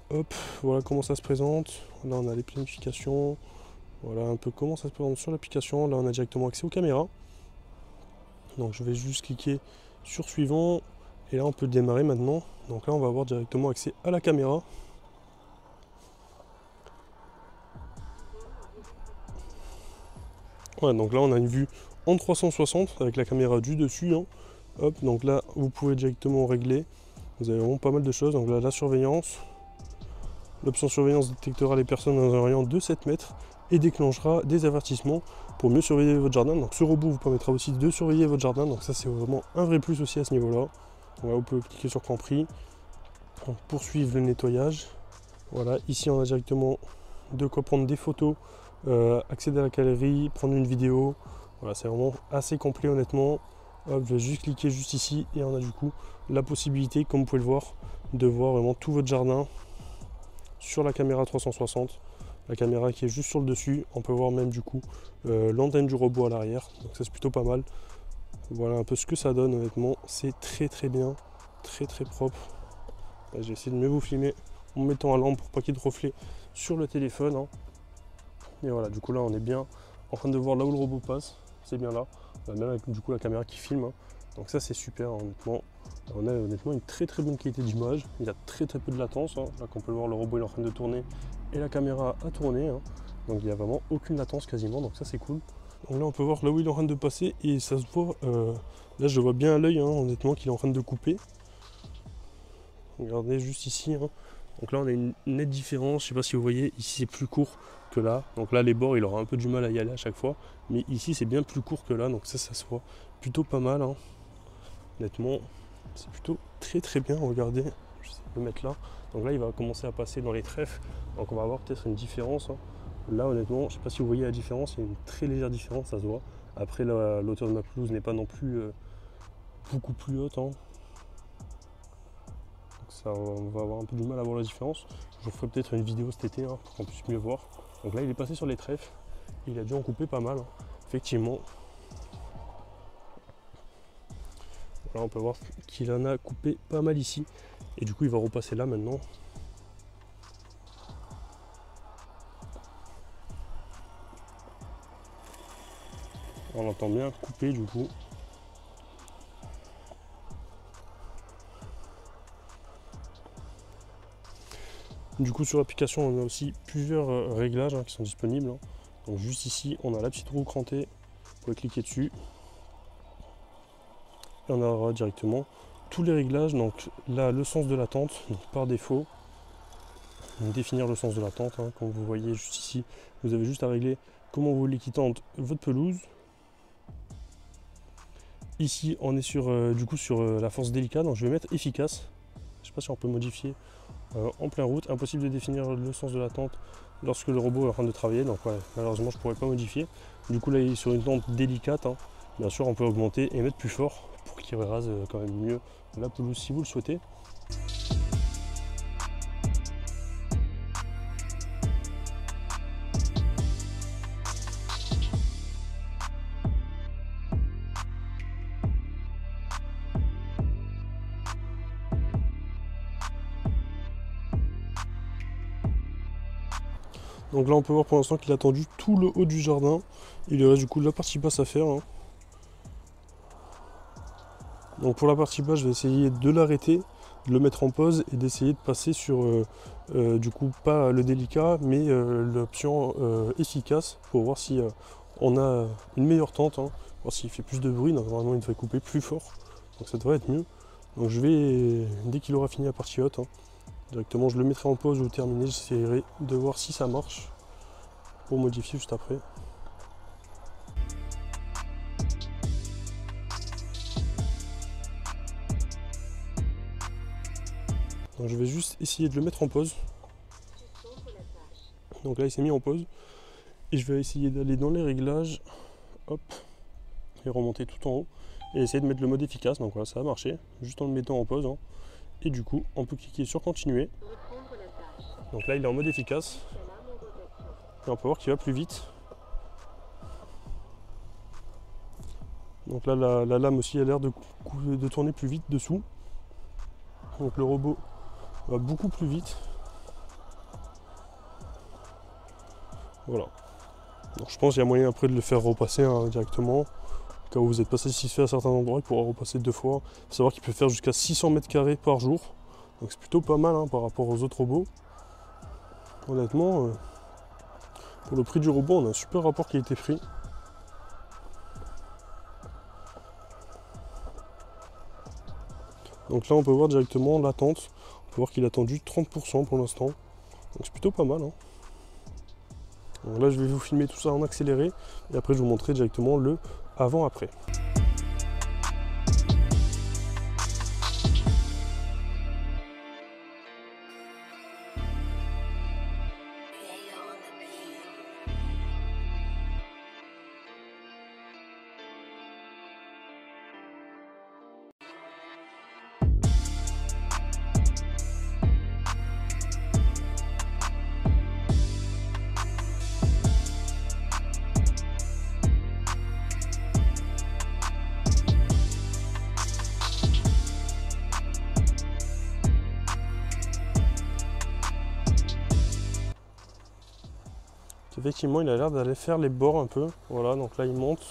[SPEAKER 1] Hop, voilà comment ça se présente. Là on a les planifications, voilà un peu comment ça se présente sur l'application. Là on a directement accès aux caméras, donc je vais juste cliquer sur suivant et là on peut démarrer maintenant. Donc là on va avoir directement accès à la caméra. Ouais, donc là on a une vue en 360 avec la caméra du dessus, hein. Hop, donc là vous pouvez directement régler, vous avez vraiment pas mal de choses. Donc là la surveillance, l'option surveillance détectera les personnes dans un rayon de 7 mètres et déclenchera des avertissements pour mieux surveiller votre jardin. Donc ce robot vous permettra aussi de surveiller votre jardin, donc ça c'est vraiment un vrai plus aussi à ce niveau là. Voilà, vous pouvez cliquer sur compris, poursuivre le nettoyage. Voilà, ici on a directement de quoi prendre des photos, accéder à la galerie, prendre une vidéo, Voilà, c'est vraiment assez complet honnêtement. Hop, je vais juste cliquer juste ici et on a du coup la possibilité, comme vous pouvez le voir, de voir vraiment tout votre jardin sur la caméra 360. La caméra qui est juste sur le dessus. On peut voir même du coup l'antenne du robot à l'arrière. Donc ça c'est plutôt pas mal. Voilà un peu ce que ça donne honnêtement. C'est très bien. Très propre. J'ai essayé de mieux vous filmer en mettant à lampe pour pas qu'il y ait de reflet sur le téléphone. Hein. Et voilà, du coup là on est bien en train de voir là où le robot passe. C'est bien là. Même avec du coup la caméra qui filme. Hein. Donc ça c'est super honnêtement. On a honnêtement une très bonne qualité d'image. Il y a très peu de latence. Hein. Là qu'on peut le voir, le robot il est en train de tourner et la caméra a tourné. Hein. Donc il n'y a vraiment aucune latence quasiment. Donc ça c'est cool. Donc là on peut voir là où il est en train de passer et ça se voit. Là je vois bien à l'œil honnêtement qu'il est en train de couper. Regardez juste ici. Hein. Donc là on a une nette différence. Je sais pas si vous voyez, ici c'est plus court que là. Donc là les bords il aura un peu du mal à y aller à chaque fois. Mais ici c'est bien plus court que là. Donc ça se voit plutôt pas mal. Hein. Honnêtement, c'est plutôt très bien. Regardez, je sais pas le mettre là. Donc là il va commencer à passer dans les trèfles. Donc on va avoir peut-être une différence. Hein. Là honnêtement, je sais pas si vous voyez la différence, il y a une très légère différence, ça se voit. Après l'auteur de ma pelouse n'est pas non plus beaucoup plus haute. Hein. Ça, on va avoir un peu du mal à voir la différence. Je vous ferai peut-être une vidéo cet été pour qu'on puisse mieux voir. Donc là il est passé sur les trèfles, il a dû en couper pas mal, effectivement. Là on peut voir qu'il en a coupé pas mal ici. Et du coup il va repasser là maintenant. On l'entend bien couper du coup. Du coup sur l'application on a aussi plusieurs réglages qui sont disponibles. Donc juste ici on a la petite roue crantée, vous pouvez cliquer dessus. Et on aura directement tous les réglages. Donc là le sens de l'attente, donc par défaut. Donc, définir le sens de l'attente, comme vous voyez juste ici, vous avez juste à régler comment vous voulez qu'il tente votre pelouse. Ici on est sur du coup sur la force délicate, donc je vais mettre efficace. Je ne sais pas si on peut modifier en pleine route. Impossible de définir le sens de l'attente lorsque le robot est en train de travailler, donc ouais, malheureusement je ne pourrais pas modifier. Du coup là il est sur une tente délicate. Bien sûr on peut augmenter et mettre plus fort pour qu'il rase quand même mieux la pelouse si vous le souhaitez. Donc là on peut voir pour l'instant qu'il a tendu tout le haut du jardin. Il lui reste du coup la partie basse à faire. Donc pour la partie basse je vais essayer de l'arrêter, de le mettre en pause et d'essayer de passer sur du coup pas le délicat mais l'option efficace pour voir si on a une meilleure tente, voir s'il fait plus de bruit. Normalement il devrait couper plus fort, donc ça devrait être mieux. Donc je vais, dès qu'il aura fini la partie haute, directement je le mettrai en pause ou terminé, j'essaierai de voir si ça marche pour modifier juste après. Donc je vais juste essayer de le mettre en pause. Donc là il s'est mis en pause. Et je vais essayer d'aller dans les réglages. Hop. Et remonter tout en haut. Et essayer de mettre le mode efficace. Donc voilà, ça a marché. Juste en le mettant en pause. Et du coup, on peut cliquer sur continuer. Donc là il est en mode efficace. Et on peut voir qu'il va plus vite. Donc là la lame aussi a l'air de tourner plus vite dessous. Donc le robot va beaucoup plus vite. Voilà. Donc je pense qu'il y a moyen après de le faire repasser directement. Quand vous êtes pas satisfait à certains endroits, il pourra repasser 2 fois. Il faut savoir qu'il peut faire jusqu'à 600 mètres carrés par jour. Donc c'est plutôt pas mal par rapport aux autres robots. Honnêtement, pour le prix du robot, on a un super rapport qualité-prix. Donc là on peut voir directement l'attente. On peut voir qu'il a tendu 30% pour l'instant. Donc c'est plutôt pas mal. Donc là je vais vous filmer tout ça en accéléré. Et après je vous montrer directement le avant-après. Effectivement, il a l'air d'aller faire les bords un peu. Voilà, donc là il monte.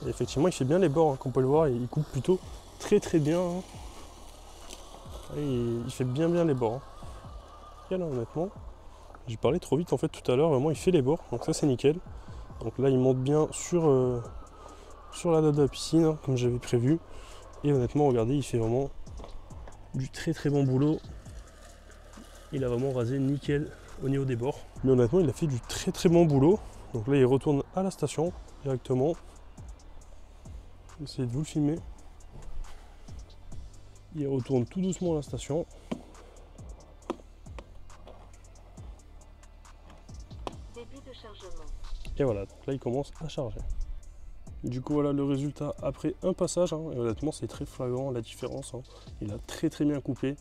[SPEAKER 1] Et effectivement, il fait bien les bords, hein, comme on peut le voir, il coupe plutôt très bien. Hein. Il fait bien les bords. Hein. Et là, honnêtement, j'ai parlé trop vite en fait tout à l'heure, vraiment il fait les bords, donc ça c'est nickel. Donc là il monte bien sur la date de la piscine, hein, comme j'avais prévu. Et honnêtement, regardez, il fait vraiment du très bon boulot. Il a vraiment rasé nickel au niveau des bords. Mais honnêtement, il a fait du très bon boulot. Donc là, il retourne à la station directement. Essayez de vous le filmer. Il retourne tout doucement à la station.
[SPEAKER 2] Début de chargement.
[SPEAKER 1] Et voilà, donc là, il commence à charger. Du coup, voilà le résultat après un passage. Hein. Et honnêtement, c'est très flagrant la différence. Hein. Il a très bien coupé.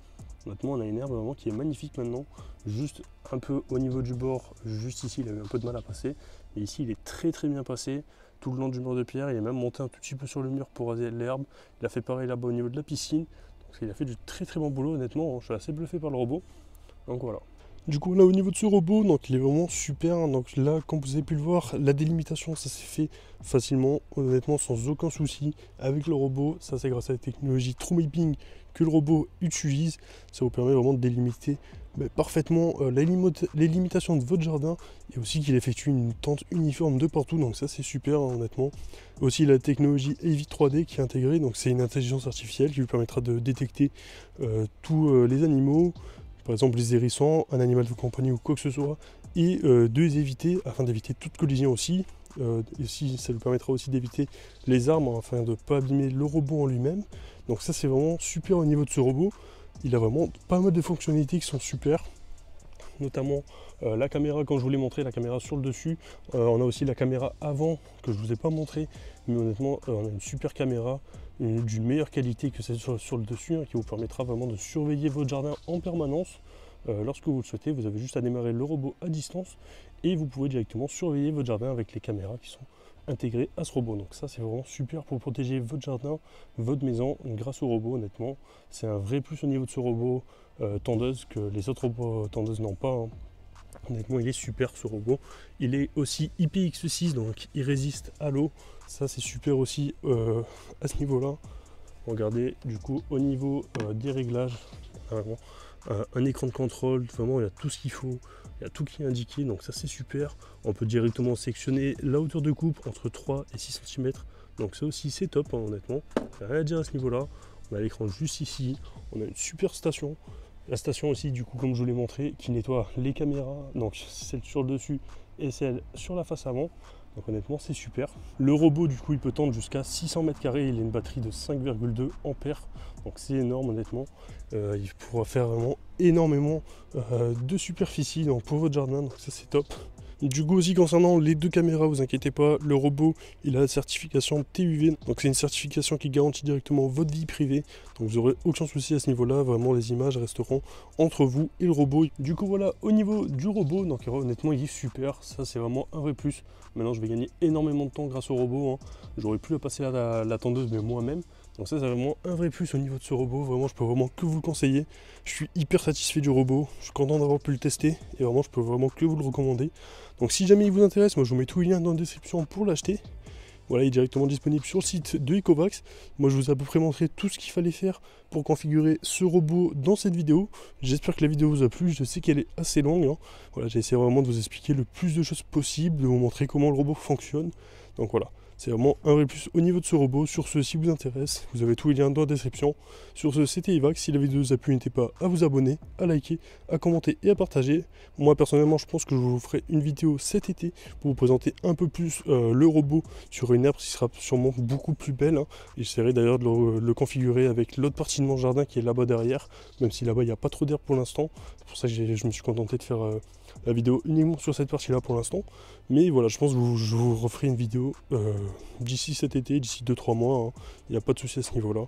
[SPEAKER 1] Honnêtement, on a une herbe vraiment qui est magnifique maintenant. Juste un peu au niveau du bord, juste ici, il a eu un peu de mal à passer. Et ici, il est très bien passé tout le long du mur de pierre. Il est même monté un tout petit peu sur le mur pour raser l'herbe. Il a fait pareil là-bas au niveau de la piscine. Donc, il a fait du très bon boulot, honnêtement. Je suis assez bluffé par le robot. Donc voilà. Du coup, là, au niveau de ce robot, donc il est vraiment super. Donc là, comme vous avez pu le voir, la délimitation, ça s'est fait facilement, honnêtement, sans aucun souci avec le robot. Ça, c'est grâce à la technologie TrueMapping que le robot utilise. Ça vous permet vraiment de délimiter parfaitement les limitations de votre jardin et aussi qu'il effectue une tente uniforme de partout. Donc ça, c'est super, hein, honnêtement. Aussi, la technologie Eevee 3D qui est intégrée. Donc c'est une intelligence artificielle qui lui permettra de détecter tous les animaux. Par exemple les hérissons, un animal de compagnie ou quoi que ce soit, et de les éviter afin d'éviter toute collision aussi. Ici, ça lui permettra aussi d'éviter les armes afin de ne pas abîmer le robot en lui-même. Donc ça c'est vraiment super au niveau de ce robot. Il a vraiment pas mal de fonctionnalités qui sont super. Notamment la caméra, quand je vous l'ai montré, la caméra sur le dessus. On a aussi la caméra avant que je ne vous ai pas montré. Mais honnêtement, on a une super caméra d'une meilleure qualité que celle sur le dessus, hein, qui vous permettra vraiment de surveiller votre jardin en permanence. Lorsque vous le souhaitez, vous avez juste à démarrer le robot à distance et vous pouvez directement surveiller votre jardin avec les caméras qui sont intégrées à ce robot. Donc ça c'est vraiment super pour protéger votre jardin, votre maison grâce au robot. Honnêtement, c'est un vrai plus au niveau de ce robot tondeuse que les autres robots tondeuses n'ont pas. Hein. Honnêtement, il est super ce robot. Il est aussi IPX6, donc il résiste à l'eau. Ça c'est super aussi à ce niveau-là. Regardez, du coup, au niveau des réglages, vraiment un écran de contrôle, vraiment il y a tout ce qu'il faut, il y a tout qui est indiqué, donc ça c'est super. On peut directement sectionner la hauteur de coupe entre 3 et 6 cm, donc ça aussi c'est top, hein, honnêtement. Il n'y a rien à dire à ce niveau-là. On a l'écran juste ici, on a une super station. La station aussi, du coup, comme je vous l'ai montré, qui nettoie les caméras, donc celle sur le dessus et celle sur la face avant. Donc honnêtement, c'est super. Le robot, du coup, il peut tendre jusqu'à 600 mètres carrés. Il a une batterie de 5,2 ampères. Donc c'est énorme, honnêtement. Il pourra faire vraiment énormément de superficie pour votre jardin. Donc ça, c'est top. Du coup aussi concernant les deux caméras, vous inquiétez pas, le robot il a la certification TUV, donc c'est une certification qui garantit directement votre vie privée, donc vous n'aurez aucun souci à ce niveau là, vraiment les images resteront entre vous et le robot. Du coup voilà, au niveau du robot, donc honnêtement il est super, ça c'est vraiment un vrai plus. Maintenant je vais gagner énormément de temps grâce au robot, hein. J'aurais plus à passer la tondeuse mais moi-même. Donc ça c'est vraiment un vrai plus au niveau de ce robot, vraiment je peux vraiment que vous le conseiller. Je suis hyper satisfait du robot, je suis content d'avoir pu le tester et vraiment je peux vraiment que vous le recommander. Donc si jamais il vous intéresse, moi je vous mets tous les liens dans la description pour l'acheter. Voilà, il est directement disponible sur le site de Ecovacs. Moi je vous ai à peu près montré tout ce qu'il fallait faire pour configurer ce robot dans cette vidéo. J'espère que la vidéo vous a plu, je sais qu'elle est assez longue, hein. Voilà, j'ai essayé vraiment de vous expliquer le plus de choses possible, de vous montrer comment le robot fonctionne. Donc voilà. C'est vraiment un vrai plus au niveau de ce robot. Sur ce, si vous intéresse, vous avez tous les liens dans la description. Sur ce, c'était Evax. Si la vidéo vous a plu, n'hésitez pas à vous abonner, à liker, à commenter et à partager. Moi, personnellement, je pense que je vous ferai une vidéo cet été pour vous présenter un peu plus le robot sur une herbe qui sera sûrement beaucoup plus belle. Hein. Et j'essaierai d'ailleurs de le configurer avec l'autre partie de mon jardin qui est là-bas derrière, même si là-bas, il n'y a pas trop d'herbe pour l'instant. C'est pour ça que je me suis contenté de faire la vidéo uniquement sur cette partie-là pour l'instant. Mais voilà, je pense que je vous referai une vidéo d'ici cet été, d'ici 2-3 mois, hein. Il n'y a pas de souci à ce niveau-là.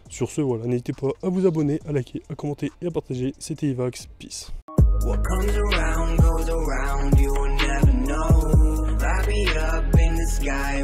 [SPEAKER 1] Sur ce, voilà, n'hésitez pas à vous abonner, à liker, à commenter et à partager. C'était Evax, peace. What comes around goes around, you will never know. Light me up in the sky.